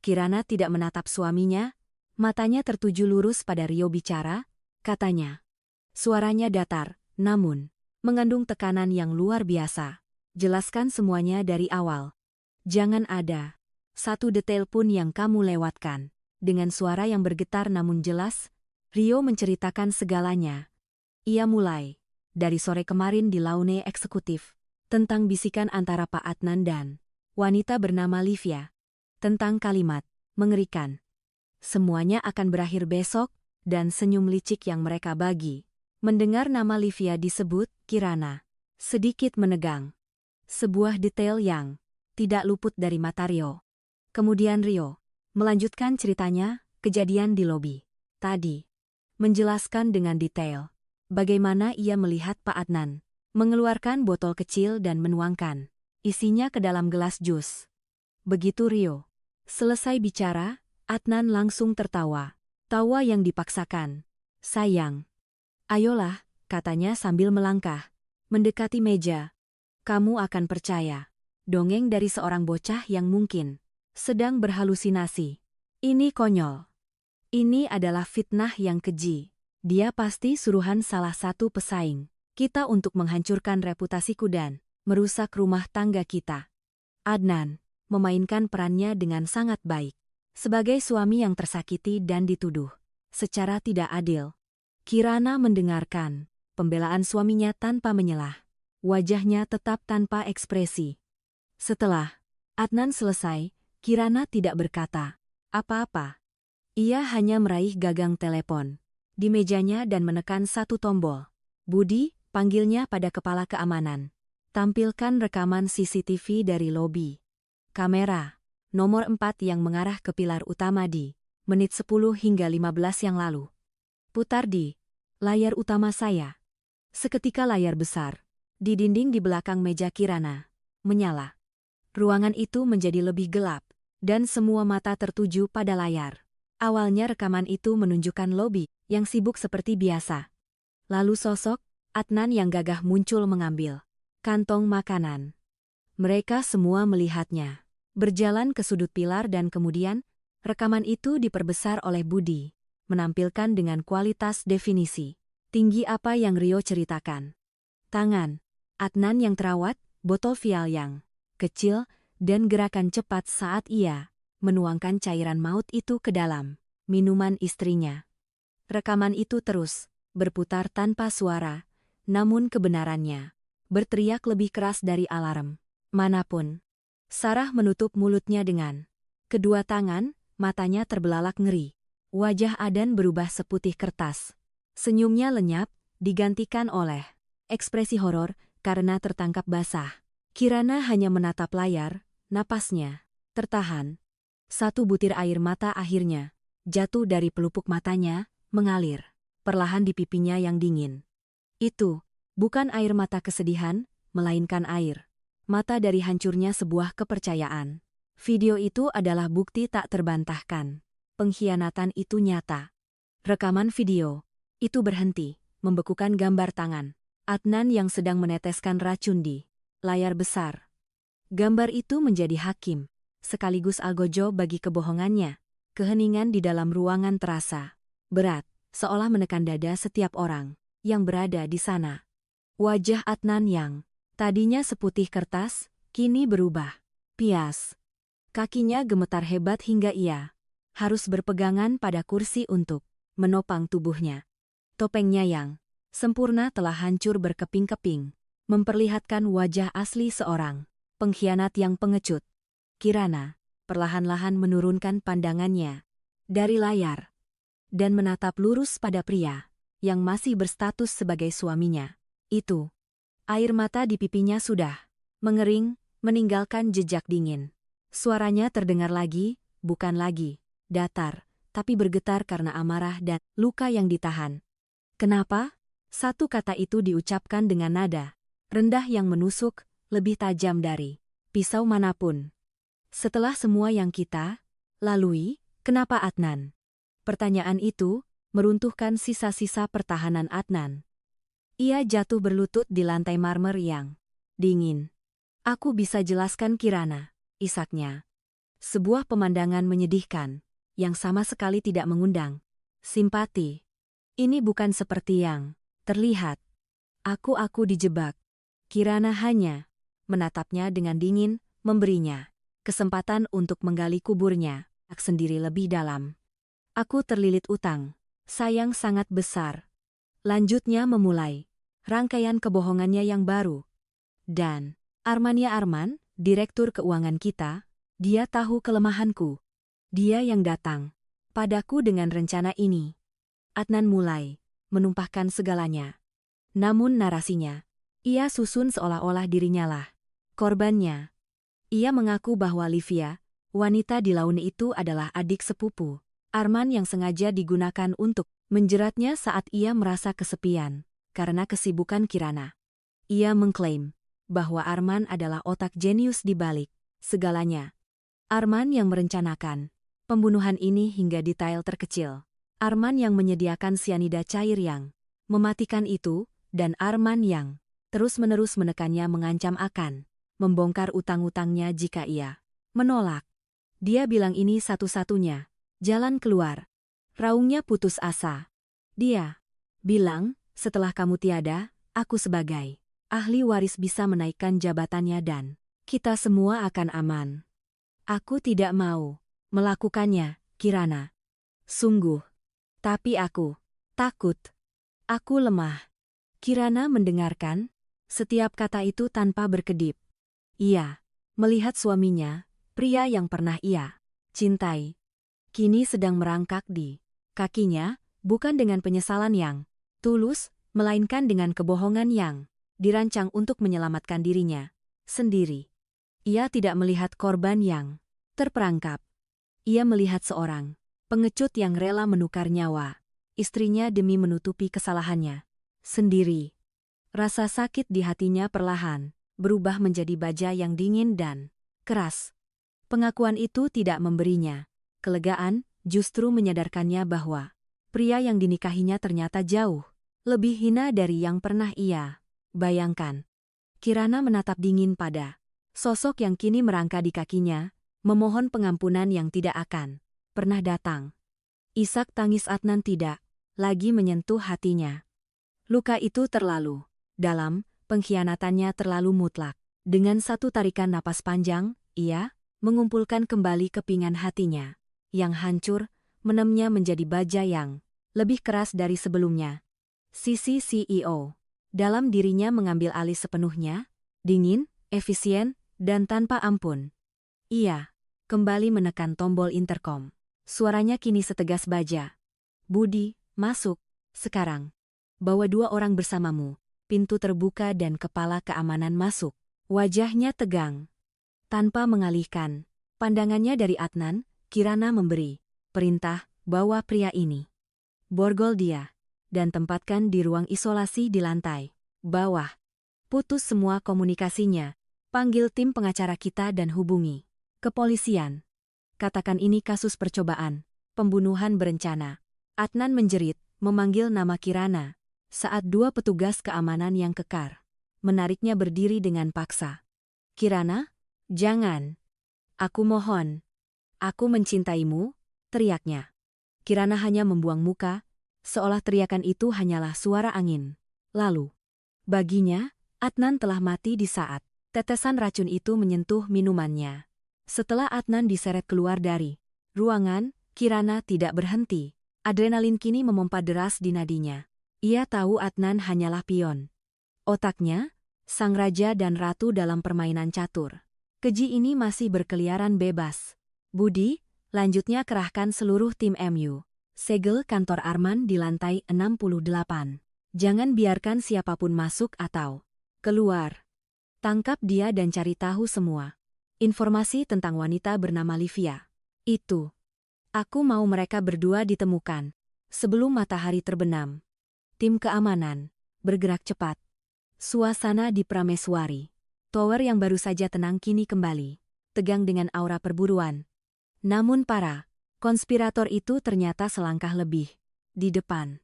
Speaker 1: Kirana tidak menatap suaminya, matanya tertuju lurus pada Rio bicara, katanya. Suaranya datar, namun mengandung tekanan yang luar biasa. Jelaskan semuanya dari awal. Jangan ada satu detail pun yang kamu lewatkan. Dengan suara yang bergetar namun jelas, Rio menceritakan segalanya. Ia mulai dari sore kemarin di Laune Eksekutif, tentang bisikan antara Pak Adnan dan wanita bernama Livia, tentang kalimat mengerikan. Semuanya akan berakhir besok, dan senyum licik yang mereka bagi. Mendengar nama Livia disebut, Kirana sedikit menegang. Sebuah detail yang tidak luput dari mata Rio. Kemudian Rio melanjutkan ceritanya, kejadian di lobi tadi. Menjelaskan dengan detail bagaimana ia melihat Pak Adnan mengeluarkan botol kecil dan menuangkan isinya ke dalam gelas jus. Begitu Rio selesai bicara, Adnan langsung tertawa. Tawa yang dipaksakan. Sayang. Ayolah, katanya sambil melangkah mendekati meja. Kamu akan percaya. Dongeng dari seorang bocah yang mungkin sedang berhalusinasi. Ini konyol. Ini adalah fitnah yang keji. Dia pasti suruhan salah satu pesaing kita untuk menghancurkan reputasiku dan merusak rumah tangga kita. Adnan memainkan perannya dengan sangat baik. Sebagai suami yang tersakiti dan dituduh secara tidak adil. Kirana mendengarkan pembelaan suaminya tanpa menyelah. Wajahnya tetap tanpa ekspresi. Setelah Adnan selesai, Kirana tidak berkata apa-apa. Ia hanya meraih gagang telepon di mejanya dan menekan satu tombol. Budi, panggilnya pada kepala keamanan. Tampilkan rekaman CCTV dari lobi. Kamera nomor 4 yang mengarah ke pilar utama di menit 10 hingga 15 yang lalu. Putar di layar utama saya. Seketika layar besar di dinding di belakang meja Kirana menyala. Ruangan itu menjadi lebih gelap, dan semua mata tertuju pada layar. Awalnya rekaman itu menunjukkan lobi yang sibuk seperti biasa. Lalu sosok Adnan yang gagah muncul mengambil kantong makanan. Mereka semua melihatnya berjalan ke sudut pilar dan kemudian rekaman itu diperbesar oleh Budi, menampilkan dengan kualitas definisi tinggi apa yang Rio ceritakan. Tangan Adnan yang terawat, botol vial yang kecil, dan gerakan cepat saat ia menuangkan cairan maut itu ke dalam minuman istrinya. Rekaman itu terus berputar tanpa suara, namun kebenarannya berteriak lebih keras dari alarm manapun. Sarah menutup mulutnya dengan kedua tangan, matanya terbelalak ngeri. Wajah Adan berubah seputih kertas. Senyumnya lenyap, digantikan oleh ekspresi horor karena tertangkap basah. Kirana hanya menatap layar, napasnya tertahan. Satu butir air mata akhirnya jatuh dari pelupuk matanya, mengalir perlahan di pipinya yang dingin. Itu bukan air mata kesedihan, melainkan air mata dari hancurnya sebuah kepercayaan. Video itu adalah bukti tak terbantahkan. Pengkhianatan itu nyata. Rekaman video itu berhenti, membekukan gambar tangan Adnan yang sedang meneteskan racun di layar besar. Gambar itu menjadi hakim, sekaligus algojo bagi kebohongannya. Keheningan di dalam ruangan terasa berat, seolah menekan dada setiap orang yang berada di sana. Wajah Adnan yang tadinya seputih kertas, kini berubah pias. Kakinya gemetar hebat hingga ia harus berpegangan pada kursi untuk menopang tubuhnya. Topengnya yang sempurna telah hancur berkeping-keping, memperlihatkan wajah asli seorang pengkhianat yang pengecut. Kirana perlahan-lahan menurunkan pandangannya dari layar dan menatap lurus pada pria yang masih berstatus sebagai suaminya. Itu. Air mata di pipinya sudah mengering, meninggalkan jejak dingin. Suaranya terdengar lagi, bukan lagi datar, tapi bergetar karena amarah dan luka yang ditahan. Kenapa? Satu kata itu diucapkan dengan nada rendah yang menusuk, lebih tajam dari pisau manapun. Setelah semua yang kita lalui, kenapa Adnan? Pertanyaan itu meruntuhkan sisa-sisa pertahanan Adnan. Ia jatuh berlutut di lantai marmer yang dingin. Aku bisa jelaskan Kirana, isaknya. Sebuah pemandangan menyedihkan, yang sama sekali tidak mengundang simpati. Ini bukan seperti yang terlihat. Aku dijebak. Kirana hanya menatapnya dengan dingin, memberinya kesempatan untuk menggali kuburnya sendiri lebih dalam. Aku terlilit utang, sayang sangat besar. Lanjutnya memulai rangkaian kebohongannya yang baru. Dan Armania Arman, direktur keuangan kita, dia tahu kelemahanku. Dia yang datang padaku dengan rencana ini. Adnan mulai menumpahkan segalanya. Namun narasinya, ia susun seolah-olah dirinya lah korbannya. Ia mengaku bahwa Livia, wanita di laun itu adalah adik sepupu Arman yang sengaja digunakan untuk menjeratnya saat ia merasa kesepian karena kesibukan Kirana. Ia mengklaim bahwa Arman adalah otak jenius di balik segalanya. Arman yang merencanakan pembunuhan ini hingga detail terkecil. Arman yang menyediakan sianida cair yang mematikan itu, dan Arman yang terus-menerus menekannya mengancam akan membongkar utang-utangnya jika ia menolak. Dia bilang ini satu-satunya jalan keluar. Raungnya putus asa. Dia bilang, setelah kamu tiada, aku sebagai ahli waris bisa menaikkan jabatannya dan kita semua akan aman. Aku tidak mau melakukannya, Kirana. Sungguh. Tapi aku takut. Aku lemah. Kirana mendengarkan setiap kata itu tanpa berkedip. Ia melihat suaminya, pria yang pernah ia cintai, kini sedang merangkak di kakinya, bukan dengan penyesalan yang tulus, melainkan dengan kebohongan yang dirancang untuk menyelamatkan dirinya sendiri. Ia tidak melihat korban yang terperangkap. Ia melihat seorang pengecut yang rela menukar nyawa istrinya demi menutupi kesalahannya sendiri. Rasa sakit di hatinya perlahan berubah menjadi baja yang dingin dan keras. Pengakuan itu tidak memberinya kelegaan, justru menyadarkannya bahwa pria yang dinikahinya ternyata jauh lebih hina dari yang pernah ia bayangkan. Kirana menatap dingin pada sosok yang kini merangka di kakinya, memohon pengampunan yang tidak akan pernah datang. Isak tangis Adnan tidak lagi menyentuh hatinya. Luka itu terlalu dalam, pengkhianatannya terlalu mutlak. Dengan satu tarikan napas panjang, ia mengumpulkan kembali kepingan hatinya yang hancur, menemnya menjadi baja yang lebih keras dari sebelumnya. Sisi CEO dalam dirinya mengambil alih sepenuhnya, dingin, efisien, dan tanpa ampun. Ia kembali menekan tombol interkom. Suaranya kini setegas baja. Budi, masuk, sekarang. Bawa 2 orang bersamamu. Pintu terbuka dan kepala keamanan masuk. Wajahnya tegang. Tanpa mengalihkan pandangannya dari Adnan, Kirana memberi perintah, bawa pria ini. Borgol dia, dan tempatkan di ruang isolasi di lantai bawah. Putus semua komunikasinya Panggil tim pengacara kita dan hubungi kepolisian. Katakan ini kasus percobaan, pembunuhan berencana. Adnan menjerit, memanggil nama Kirana, saat dua petugas keamanan yang kekar menariknya berdiri dengan paksa. Kirana, jangan. Aku mohon. Aku mencintaimu, teriaknya. Kirana hanya membuang muka, seolah teriakan itu hanyalah suara angin. Lalu, baginya, Adnan telah mati di saat tetesan racun itu menyentuh minumannya. Setelah Adnan diseret keluar dari ruangan, Kirana tidak berhenti. Adrenalin kini memompa deras di nadinya. Ia tahu Adnan hanyalah pion. Otaknya, sang raja dan ratu dalam permainan catur. Keji ini masih berkeliaran bebas. Budi, lanjutnya kerahkan seluruh tim MU. Segel kantor Arman di lantai 68. Jangan biarkan siapapun masuk atau keluar. Tangkap dia dan cari tahu semua informasi tentang wanita bernama Livia. Itu. Aku mau mereka berdua ditemukan sebelum matahari terbenam. Tim keamanan bergerak cepat. Suasana di Prameswari Tower yang baru saja tenang kini kembali tegang dengan aura perburuan. Namun para konspirator itu ternyata selangkah lebih di depan.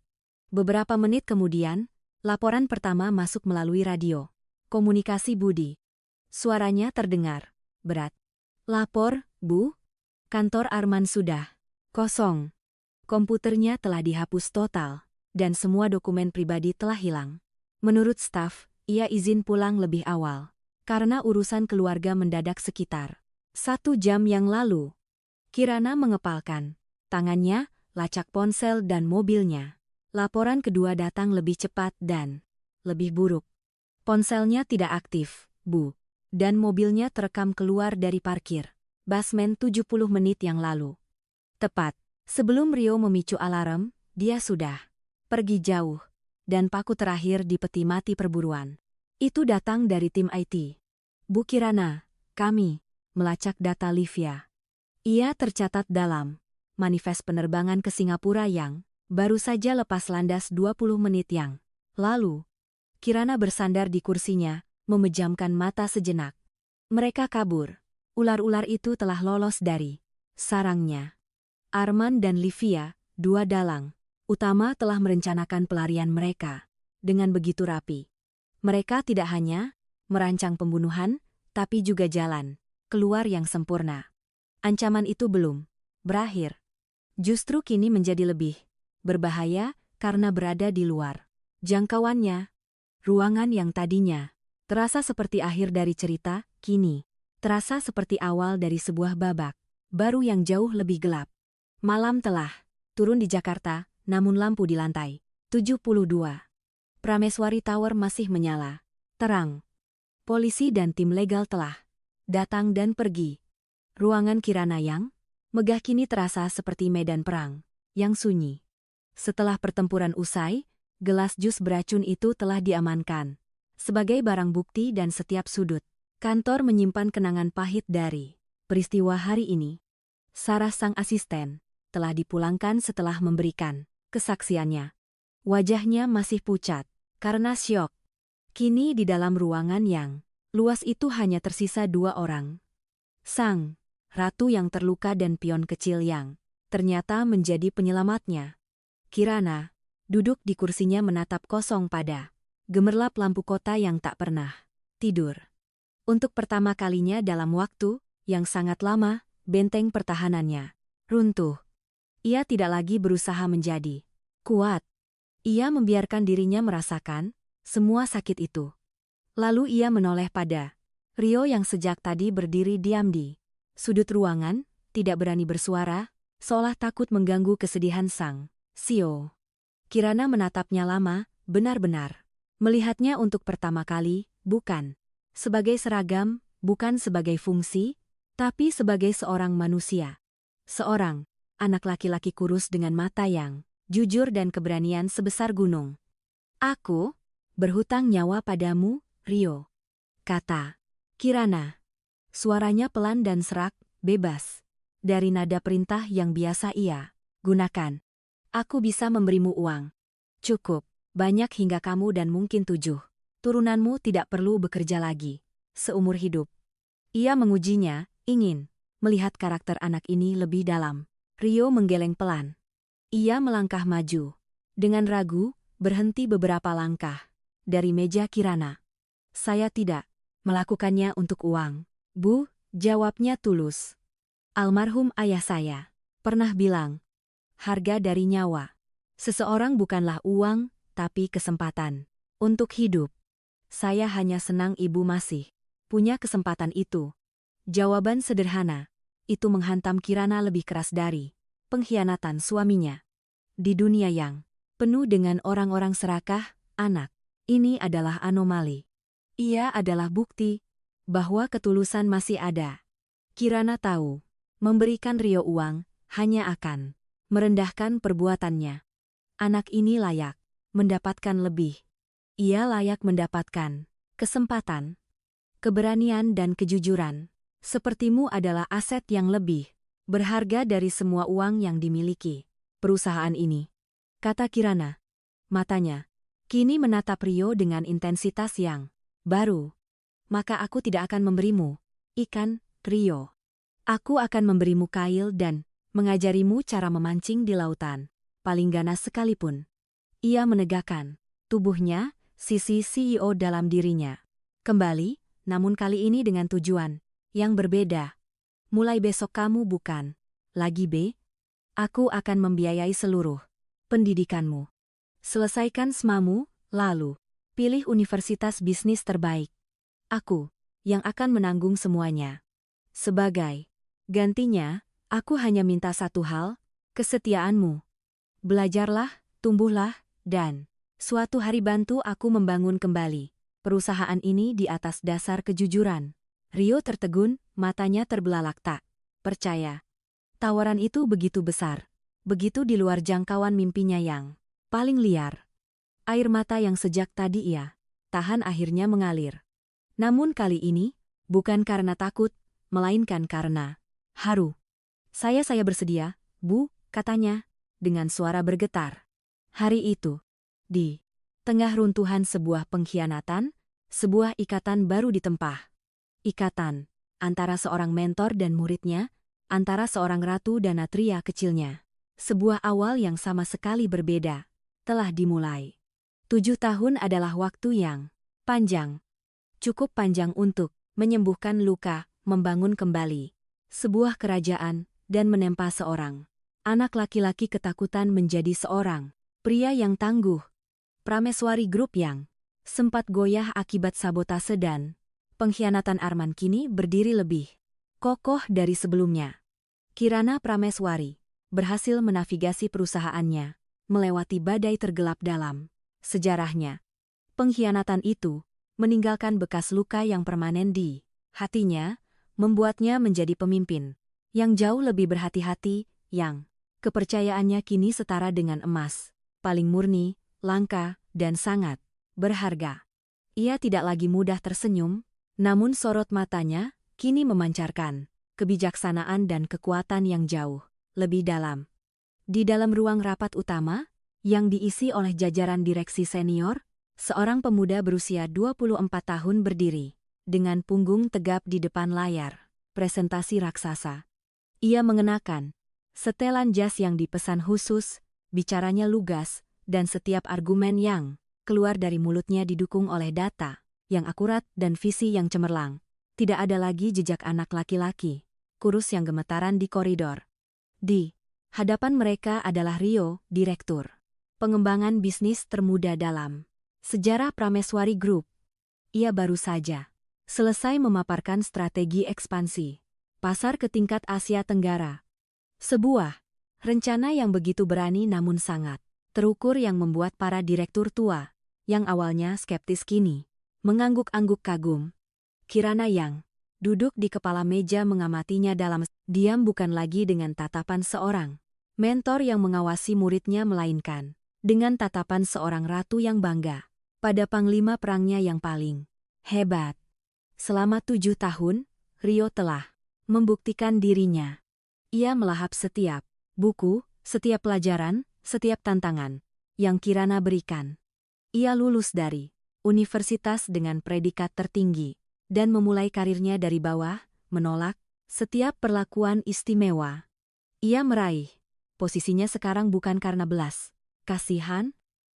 Speaker 1: Beberapa menit kemudian, laporan pertama masuk melalui radio komunikasi Budi. Suaranya terdengar berat. Lapor, Bu. Kantor Arman sudah kosong. Komputernya telah dihapus total, dan semua dokumen pribadi telah hilang. Menurut staf, ia izin pulang lebih awal, karena urusan keluarga mendadak sekitar 1 jam yang lalu. Kirana mengepalkan tangannya, lacak ponsel dan mobilnya. Laporan kedua datang lebih cepat dan lebih buruk. Ponselnya tidak aktif, Bu. Dan mobilnya terekam keluar dari parkir basement 70 menit yang lalu. Tepat sebelum Rio memicu alarm, dia sudah pergi jauh. Dan paku terakhir di peti mati perburuan itu datang dari tim IT. Bu Kirana, kami melacak data Livia. Ia tercatat dalam manifest penerbangan ke Singapura yang baru saja lepas landas 20 menit yang lalu. Kirana bersandar di kursinya, memejamkan mata sejenak. Mereka kabur. Ular-ular itu telah lolos dari sarangnya. Arman dan Livia, dua dalang utama, telah merencanakan pelarian mereka dengan begitu rapi. Mereka tidak hanya merancang pembunuhan, tapi juga jalan keluar yang sempurna. Ancaman itu belum berakhir. Justru kini menjadi lebih berbahaya karena berada di luar jangkauannya. Ruangan yang tadinya terasa seperti akhir dari cerita, kini terasa seperti awal dari sebuah babak baru yang jauh lebih gelap. Malam telah turun di Jakarta, namun lampu di lantai 72 Prameswari Tower masih menyala terang. Polisi dan tim legal telah datang dan pergi. Ruangan Kirana yang megah kini terasa seperti medan perang yang sunyi. Setelah pertempuran usai, gelas jus beracun itu telah diamankan sebagai barang bukti dan setiap sudut kantor menyimpan kenangan pahit dari peristiwa hari ini. Sarah sang asisten telah dipulangkan setelah memberikan kesaksiannya. Wajahnya masih pucat karena syok. Kini di dalam ruangan yang luas itu hanya tersisa 2 orang. Sang ratu yang terluka dan pion kecil yang ternyata menjadi penyelamatnya. Kirana duduk di kursinya menatap kosong pada gemerlap lampu kota yang tak pernah tidur. Untuk pertama kalinya dalam waktu yang sangat lama, benteng pertahanannya runtuh. Ia tidak lagi berusaha menjadi kuat. Ia membiarkan dirinya merasakan semua sakit itu. Lalu ia menoleh pada Rio yang sejak tadi berdiri diam di sudut ruangan, tidak berani bersuara, seolah takut mengganggu kesedihan sang Sio. Kirana menatapnya lama, benar-benar melihatnya untuk pertama kali, bukan sebagai seragam, bukan sebagai fungsi, tapi sebagai seorang manusia. Seorang anak laki-laki kurus dengan mata yang jujur dan keberanian sebesar gunung. Aku berhutang nyawa padamu, Rio, kata Kirana. Suaranya pelan dan serak, bebas dari nada perintah yang biasa ia gunakan. Aku bisa memberimu uang. Cukup banyak hingga kamu dan mungkin 7 turunanmu tidak perlu bekerja lagi. seumur hidup. Ia mengujinya, ingin melihat karakter anak ini lebih dalam. Rio menggeleng pelan. Ia melangkah maju. Dengan ragu, berhenti beberapa langkah. Dari meja Kirana. Saya tidak melakukannya untuk uang. Bu, jawabnya tulus. Almarhum ayah saya pernah bilang, harga dari nyawa seseorang bukanlah uang, tapi kesempatan untuk hidup. Saya hanya senang ibu masih punya kesempatan itu. Jawaban sederhana, itu menghantam Kirana lebih keras dari pengkhianatan suaminya. Di dunia yang penuh dengan orang-orang serakah, anak ini adalah anomali. Ia adalah bukti bahwa ketulusan masih ada. Kirana tahu, memberikan Rio uang hanya akan merendahkan perbuatannya. Anak ini layak mendapatkan lebih. Ia layak mendapatkan kesempatan, keberanian dan kejujuran. Sepertimu adalah aset yang lebih berharga dari semua uang yang dimiliki perusahaan ini, kata Kirana. Matanya kini menatap Rio dengan intensitas yang baru. Maka aku tidak akan memberimu ikan, Rio. Aku akan memberimu kail dan mengajarimu cara memancing di lautan, paling ganas sekalipun. Ia menegakkan tubuhnya, sisi CEO dalam dirinya. Kembali, namun kali ini dengan tujuan yang berbeda. Mulai besok kamu bukan lagi B. Aku akan membiayai seluruh pendidikanmu. Selesaikan SMAmu, lalu pilih universitas bisnis terbaik. Aku yang akan menanggung semuanya. Sebagai gantinya, aku hanya minta satu hal, kesetiaanmu. Belajarlah, tumbuhlah, dan suatu hari bantu aku membangun kembali perusahaan ini di atas dasar kejujuran. Rio tertegun, matanya terbelalak tak percaya. Tawaran itu begitu besar, begitu di luar jangkauan mimpinya yang paling liar. Air mata yang sejak tadi ia tahan akhirnya mengalir. Namun kali ini, bukan karena takut, melainkan karena haru. Saya bersedia, Bu, katanya, dengan suara bergetar. Hari itu, di tengah runtuhan sebuah pengkhianatan, sebuah ikatan baru ditempah. Ikatan antara seorang mentor dan muridnya, antara seorang ratu dan natria kecilnya. Sebuah awal yang sama sekali berbeda telah dimulai. 7 tahun adalah waktu yang panjang. Cukup panjang untuk menyembuhkan luka, membangun kembali sebuah kerajaan, dan menempa seorang anak laki-laki ketakutan menjadi seorang pria yang tangguh. Prameswari Group yang sempat goyah akibat sabotase dan pengkhianatan Arman kini berdiri lebih kokoh dari sebelumnya. Kirana Prameswari berhasil menavigasi perusahaannya melewati badai tergelap dalam sejarahnya. Pengkhianatan itu meninggalkan bekas luka yang permanen di hatinya, membuatnya menjadi pemimpin yang jauh lebih berhati-hati, yang kepercayaannya kini setara dengan emas, paling murni, langka, dan sangat berharga. Ia tidak lagi mudah tersenyum, namun sorot matanya kini memancarkan kebijaksanaan dan kekuatan yang jauh lebih dalam. Di dalam ruang rapat utama, yang diisi oleh jajaran direksi senior, seorang pemuda berusia 24 tahun berdiri, dengan punggung tegap di depan layar presentasi raksasa. Ia mengenakan setelan jas yang dipesan khusus, bicaranya lugas, dan setiap argumen yang keluar dari mulutnya didukung oleh data yang akurat dan visi yang cemerlang. Tidak ada lagi jejak anak laki-laki kurus yang gemetaran di koridor. Di hadapan mereka adalah Rio, direktur pengembangan bisnis termuda dalam sejarah Prameswari Group. Ia baru saja selesai memaparkan strategi ekspansi pasar ke tingkat Asia Tenggara. Sebuah rencana yang begitu berani namun sangat terukur yang membuat para direktur tua, yang awalnya skeptis kini mengangguk-angguk kagum. Kirana yang duduk di kepala meja mengamatinya dalam diam bukan lagi dengan tatapan seorang mentor yang mengawasi muridnya melainkan dengan tatapan seorang ratu yang bangga pada panglima perangnya yang paling hebat. Selama 7 tahun, Rio telah membuktikan dirinya. Ia melahap setiap buku, setiap pelajaran, setiap tantangan yang Kirana berikan. Ia lulus dari universitas dengan predikat tertinggi, dan memulai karirnya dari bawah, menolak setiap perlakuan istimewa. Ia meraih posisinya sekarang bukan karena belas kasihan,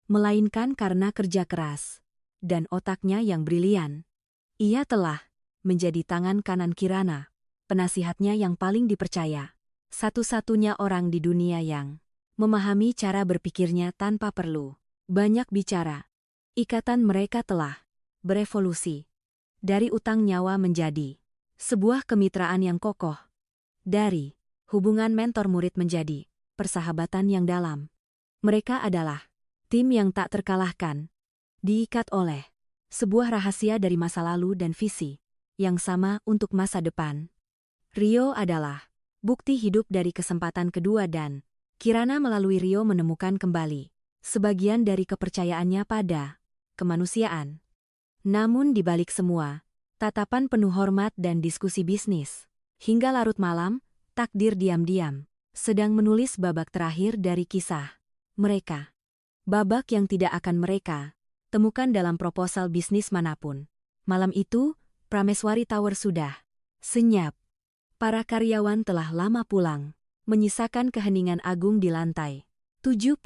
Speaker 1: melainkan karena kerja keras dan otaknya yang brilian. Ia telah menjadi tangan kanan Kirana, penasihatnya yang paling dipercaya. Satu-satunya orang di dunia yang memahami cara berpikirnya tanpa perlu banyak bicara. Ikatan mereka telah berevolusi dari utang nyawa menjadi sebuah kemitraan yang kokoh. Dari hubungan mentor-murid menjadi persahabatan yang dalam. Mereka adalah tim yang tak terkalahkan, diikat oleh sebuah rahasia dari masa lalu dan visi yang sama untuk masa depan. Rio adalah bukti hidup dari kesempatan kedua dan Kirana melalui Rio menemukan kembali sebagian dari kepercayaannya pada kemanusiaan. Namun di balik semua, tatapan penuh hormat dan diskusi bisnis, hingga larut malam, takdir diam-diam sedang menulis babak terakhir dari kisah mereka. Babak yang tidak akan mereka temukan dalam proposal bisnis manapun. Malam itu, Prameswari Tower sudah senyap. Para karyawan telah lama pulang, menyisakan keheningan agung di lantai 72.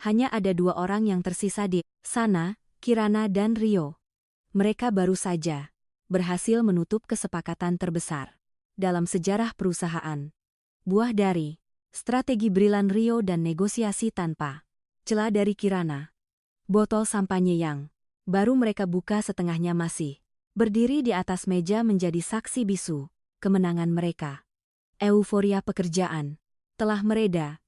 Speaker 1: Hanya ada 2 orang yang tersisa di sana, Kirana dan Rio. Mereka baru saja berhasil menutup kesepakatan terbesar dalam sejarah perusahaan. Buah dari strategi brilian Rio dan negosiasi tanpa celah dari Kirana. Botol sampanye yang baru mereka buka setengahnya masih berdiri di atas meja menjadi saksi bisu kemenangan mereka. Euforia pekerjaan telah mereda,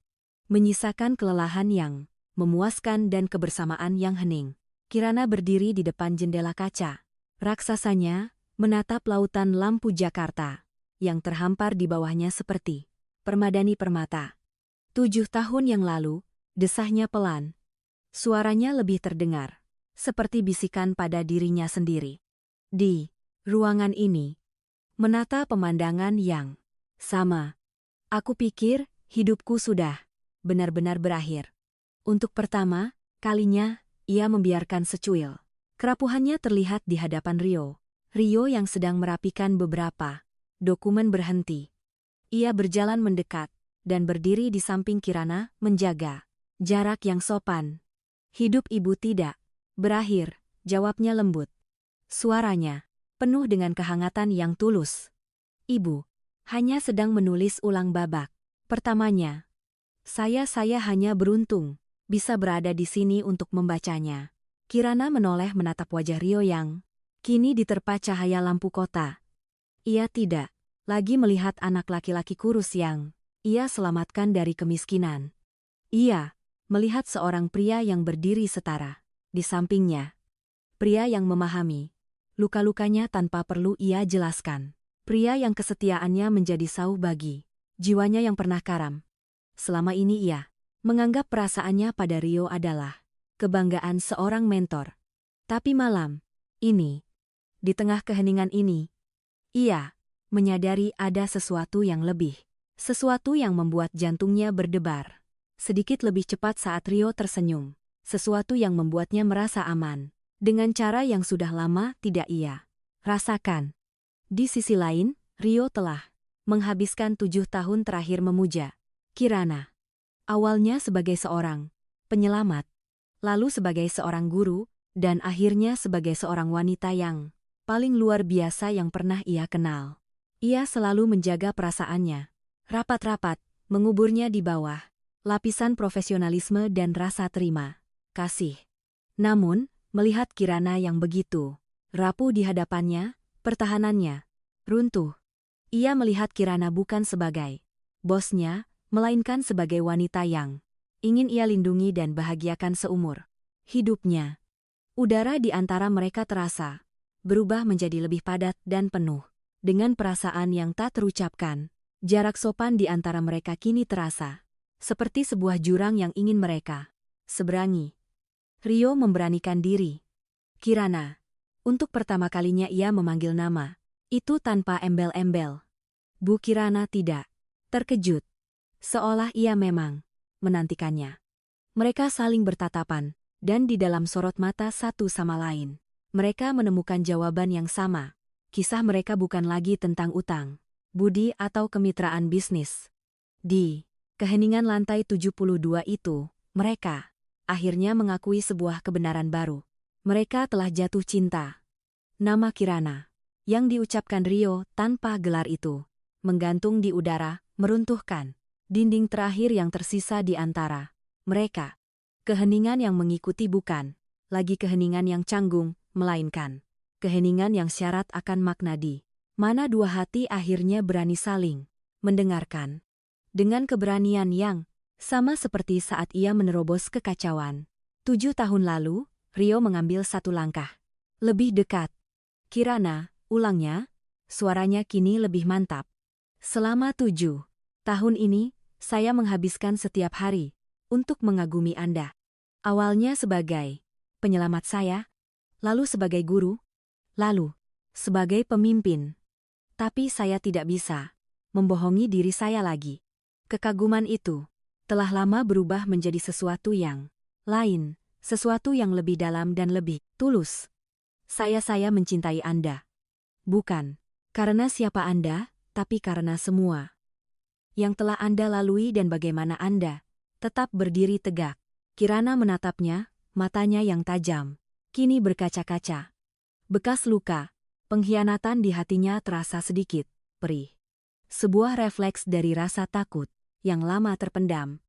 Speaker 1: menyisakan kelelahan yang memuaskan dan kebersamaan yang hening. Kirana berdiri di depan jendela kaca raksasanya, menatap lautan lampu Jakarta yang terhampar di bawahnya seperti permadani permata. 7 tahun yang lalu, desahnya pelan. Suaranya lebih terdengar, seperti bisikan pada dirinya sendiri. Di ruangan ini, menata pemandangan yang sama. Aku pikir hidupku sudah benar-benar berakhir. Untuk pertama kalinya, ia membiarkan secuil kerapuhannya terlihat di hadapan Rio. Rio yang sedang merapikan beberapa dokumen berhenti. Ia berjalan mendekat dan berdiri di samping Kirana menjaga jarak yang sopan. Hidup ibu tidak berakhir, jawabnya lembut. Suaranya penuh dengan kehangatan yang tulus. Ibu hanya sedang menulis ulang babak pertamanya. Saya hanya beruntung bisa berada di sini untuk membacanya. Kirana menoleh menatap wajah Rio yang kini diterpa cahaya lampu kota. Ia tidak lagi melihat anak laki-laki kurus yang ia selamatkan dari kemiskinan. Ia melihat seorang pria yang berdiri setara di sampingnya. Pria yang memahami luka-lukanya tanpa perlu ia jelaskan. Pria yang kesetiaannya menjadi sauh bagi jiwanya yang pernah karam. Selama ini ia menganggap perasaannya pada Rio adalah kebanggaan seorang mentor. Tapi malam ini, di tengah keheningan ini, ia menyadari ada sesuatu yang lebih. Sesuatu yang membuat jantungnya berdebar sedikit lebih cepat saat Rio tersenyum. Sesuatu yang membuatnya merasa aman dengan cara yang sudah lama tidak ia rasakan. Di sisi lain, Rio telah menghabiskan 7 tahun terakhir memuja Kirana. Awalnya sebagai seorang penyelamat, lalu sebagai seorang guru, dan akhirnya sebagai seorang wanita yang paling luar biasa yang pernah ia kenal. Ia selalu menjaga perasaannya, rapat-rapat, menguburnya di bawah lapisan profesionalisme dan rasa terima kasih. Namun, melihat Kirana yang begitu rapuh di hadapannya, pertahanannya runtuh. Ia melihat Kirana bukan sebagai bosnya, melainkan sebagai wanita yang ingin ia lindungi dan bahagiakan seumur hidupnya. Udara di antara mereka terasa berubah menjadi lebih padat dan penuh dengan perasaan yang tak terucapkan. Jarak sopan di antara mereka kini terasa seperti sebuah jurang yang ingin mereka seberangi. Rio memberanikan diri. Kirana. Untuk pertama kalinya ia memanggil nama itu tanpa embel-embel. Bu Kirana tidak terkejut. Seolah ia memang menantikannya. Mereka saling bertatapan, dan di dalam sorot mata satu sama lain, Mereka menemukan jawaban yang sama. Kisah mereka bukan lagi tentang utang, budi atau kemitraan bisnis. Di keheningan lantai 72 itu, mereka akhirnya mengakui sebuah kebenaran baru. Mereka telah jatuh cinta. Nama Kirana, yang diucapkan Rio tanpa gelar itu, menggantung di udara, meruntuhkan dinding terakhir yang tersisa di antara mereka. Keheningan yang mengikuti bukan lagi keheningan yang canggung, melainkan keheningan yang syarat akan makna di mana dua hati akhirnya berani saling mendengarkan. Dengan keberanian yang sama seperti saat ia menerobos kekacauan 7 tahun lalu, Rio mengambil satu langkah lebih dekat. Kirana, ulangnya, suaranya kini lebih mantap. Selama 7 tahun ini, saya menghabiskan setiap hari untuk mengagumi Anda. Awalnya sebagai penyelamat saya, lalu sebagai guru, lalu sebagai pemimpin. Tapi saya tidak bisa membohongi diri saya lagi. Kekaguman itu telah lama berubah menjadi sesuatu yang lain, sesuatu yang lebih dalam dan lebih tulus. Saya mencintai Anda. Bukan karena siapa Anda, tapi karena semua yang telah Anda lalui dan bagaimana Anda tetap berdiri tegak. Kirana menatapnya, matanya yang tajam kini berkaca-kaca. Bekas luka, pengkhianatan di hatinya terasa sedikit perih. Sebuah refleks dari rasa takut yang lama terpendam.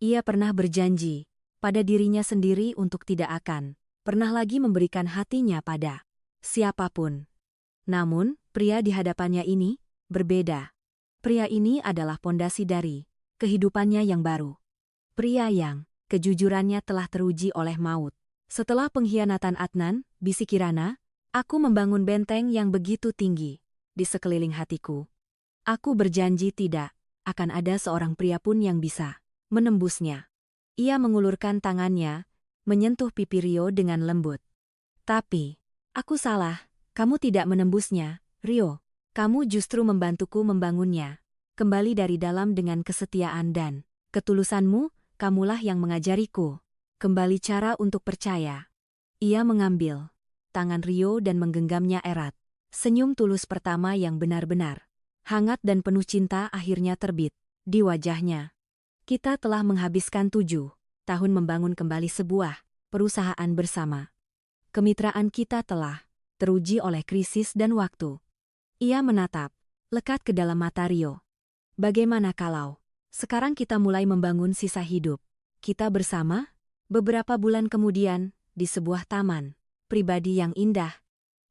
Speaker 1: Ia pernah berjanji pada dirinya sendiri untuk tidak akan pernah lagi memberikan hatinya pada siapapun. Namun, pria di hadapannya ini berbeda. Pria ini adalah pondasi dari kehidupannya yang baru. Pria yang kejujurannya telah teruji oleh maut. Setelah pengkhianatan Adnan, bisik Kirana, aku membangun benteng yang begitu tinggi di sekeliling hatiku. Aku berjanji tidak akan ada seorang pria pun yang bisa menembusnya. Ia mengulurkan tangannya, menyentuh pipi Rio dengan lembut. Tapi, aku salah, kamu tidak menembusnya, Rio. Kamu justru membantuku membangunnya. Kembali dari dalam dengan kesetiaan dan ketulusanmu, kamulah yang mengajariku kembali cara untuk percaya. Ia mengambil tangan Rio dan menggenggamnya erat. Senyum tulus pertama yang benar-benar hangat dan penuh cinta akhirnya terbit di wajahnya. Kita telah menghabiskan 7 tahun membangun kembali sebuah perusahaan bersama. Kemitraan kita telah teruji oleh krisis dan waktu. Ia menatap lekat ke dalam mata Rio. Bagaimana kalau sekarang kita mulai membangun sisa hidup kita bersama? Beberapa bulan kemudian, di sebuah taman pribadi yang indah,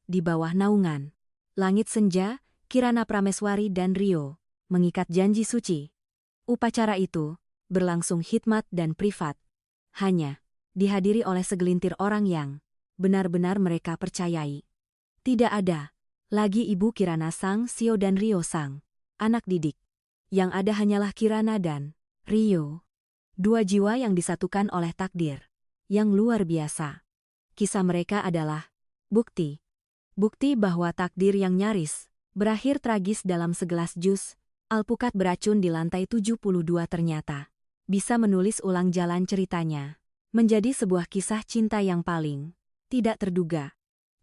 Speaker 1: di bawah naungan langit senja, Kirana Prameswari dan Rio mengikat janji suci. Upacara itu berlangsung khidmat dan privat. Hanya dihadiri oleh segelintir orang yang benar-benar mereka percayai. Tidak ada lagi Ibu Kirana sang Sio dan Rio sang anak didik. Yang ada hanyalah Kirana dan Rio. Dua jiwa yang disatukan oleh takdir yang luar biasa. Kisah mereka adalah bukti bahwa takdir yang nyaris berakhir tragis dalam segelas jus, alpukat beracun di lantai 72 ternyata bisa menulis ulang jalan ceritanya menjadi sebuah kisah cinta yang paling tidak terduga.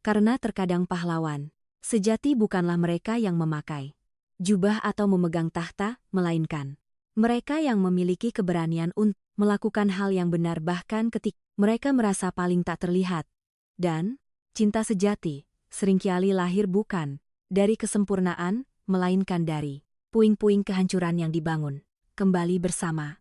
Speaker 1: Karena terkadang pahlawan sejati bukanlah mereka yang memakai jubah atau memegang tahta, melainkan mereka yang memiliki keberanian untuk melakukan hal yang benar bahkan ketika mereka merasa paling tak terlihat. Dan cinta sejati seringkali lahir bukan dari kesempurnaan, melainkan dari puing-puing kehancuran yang dibangun kembali bersama.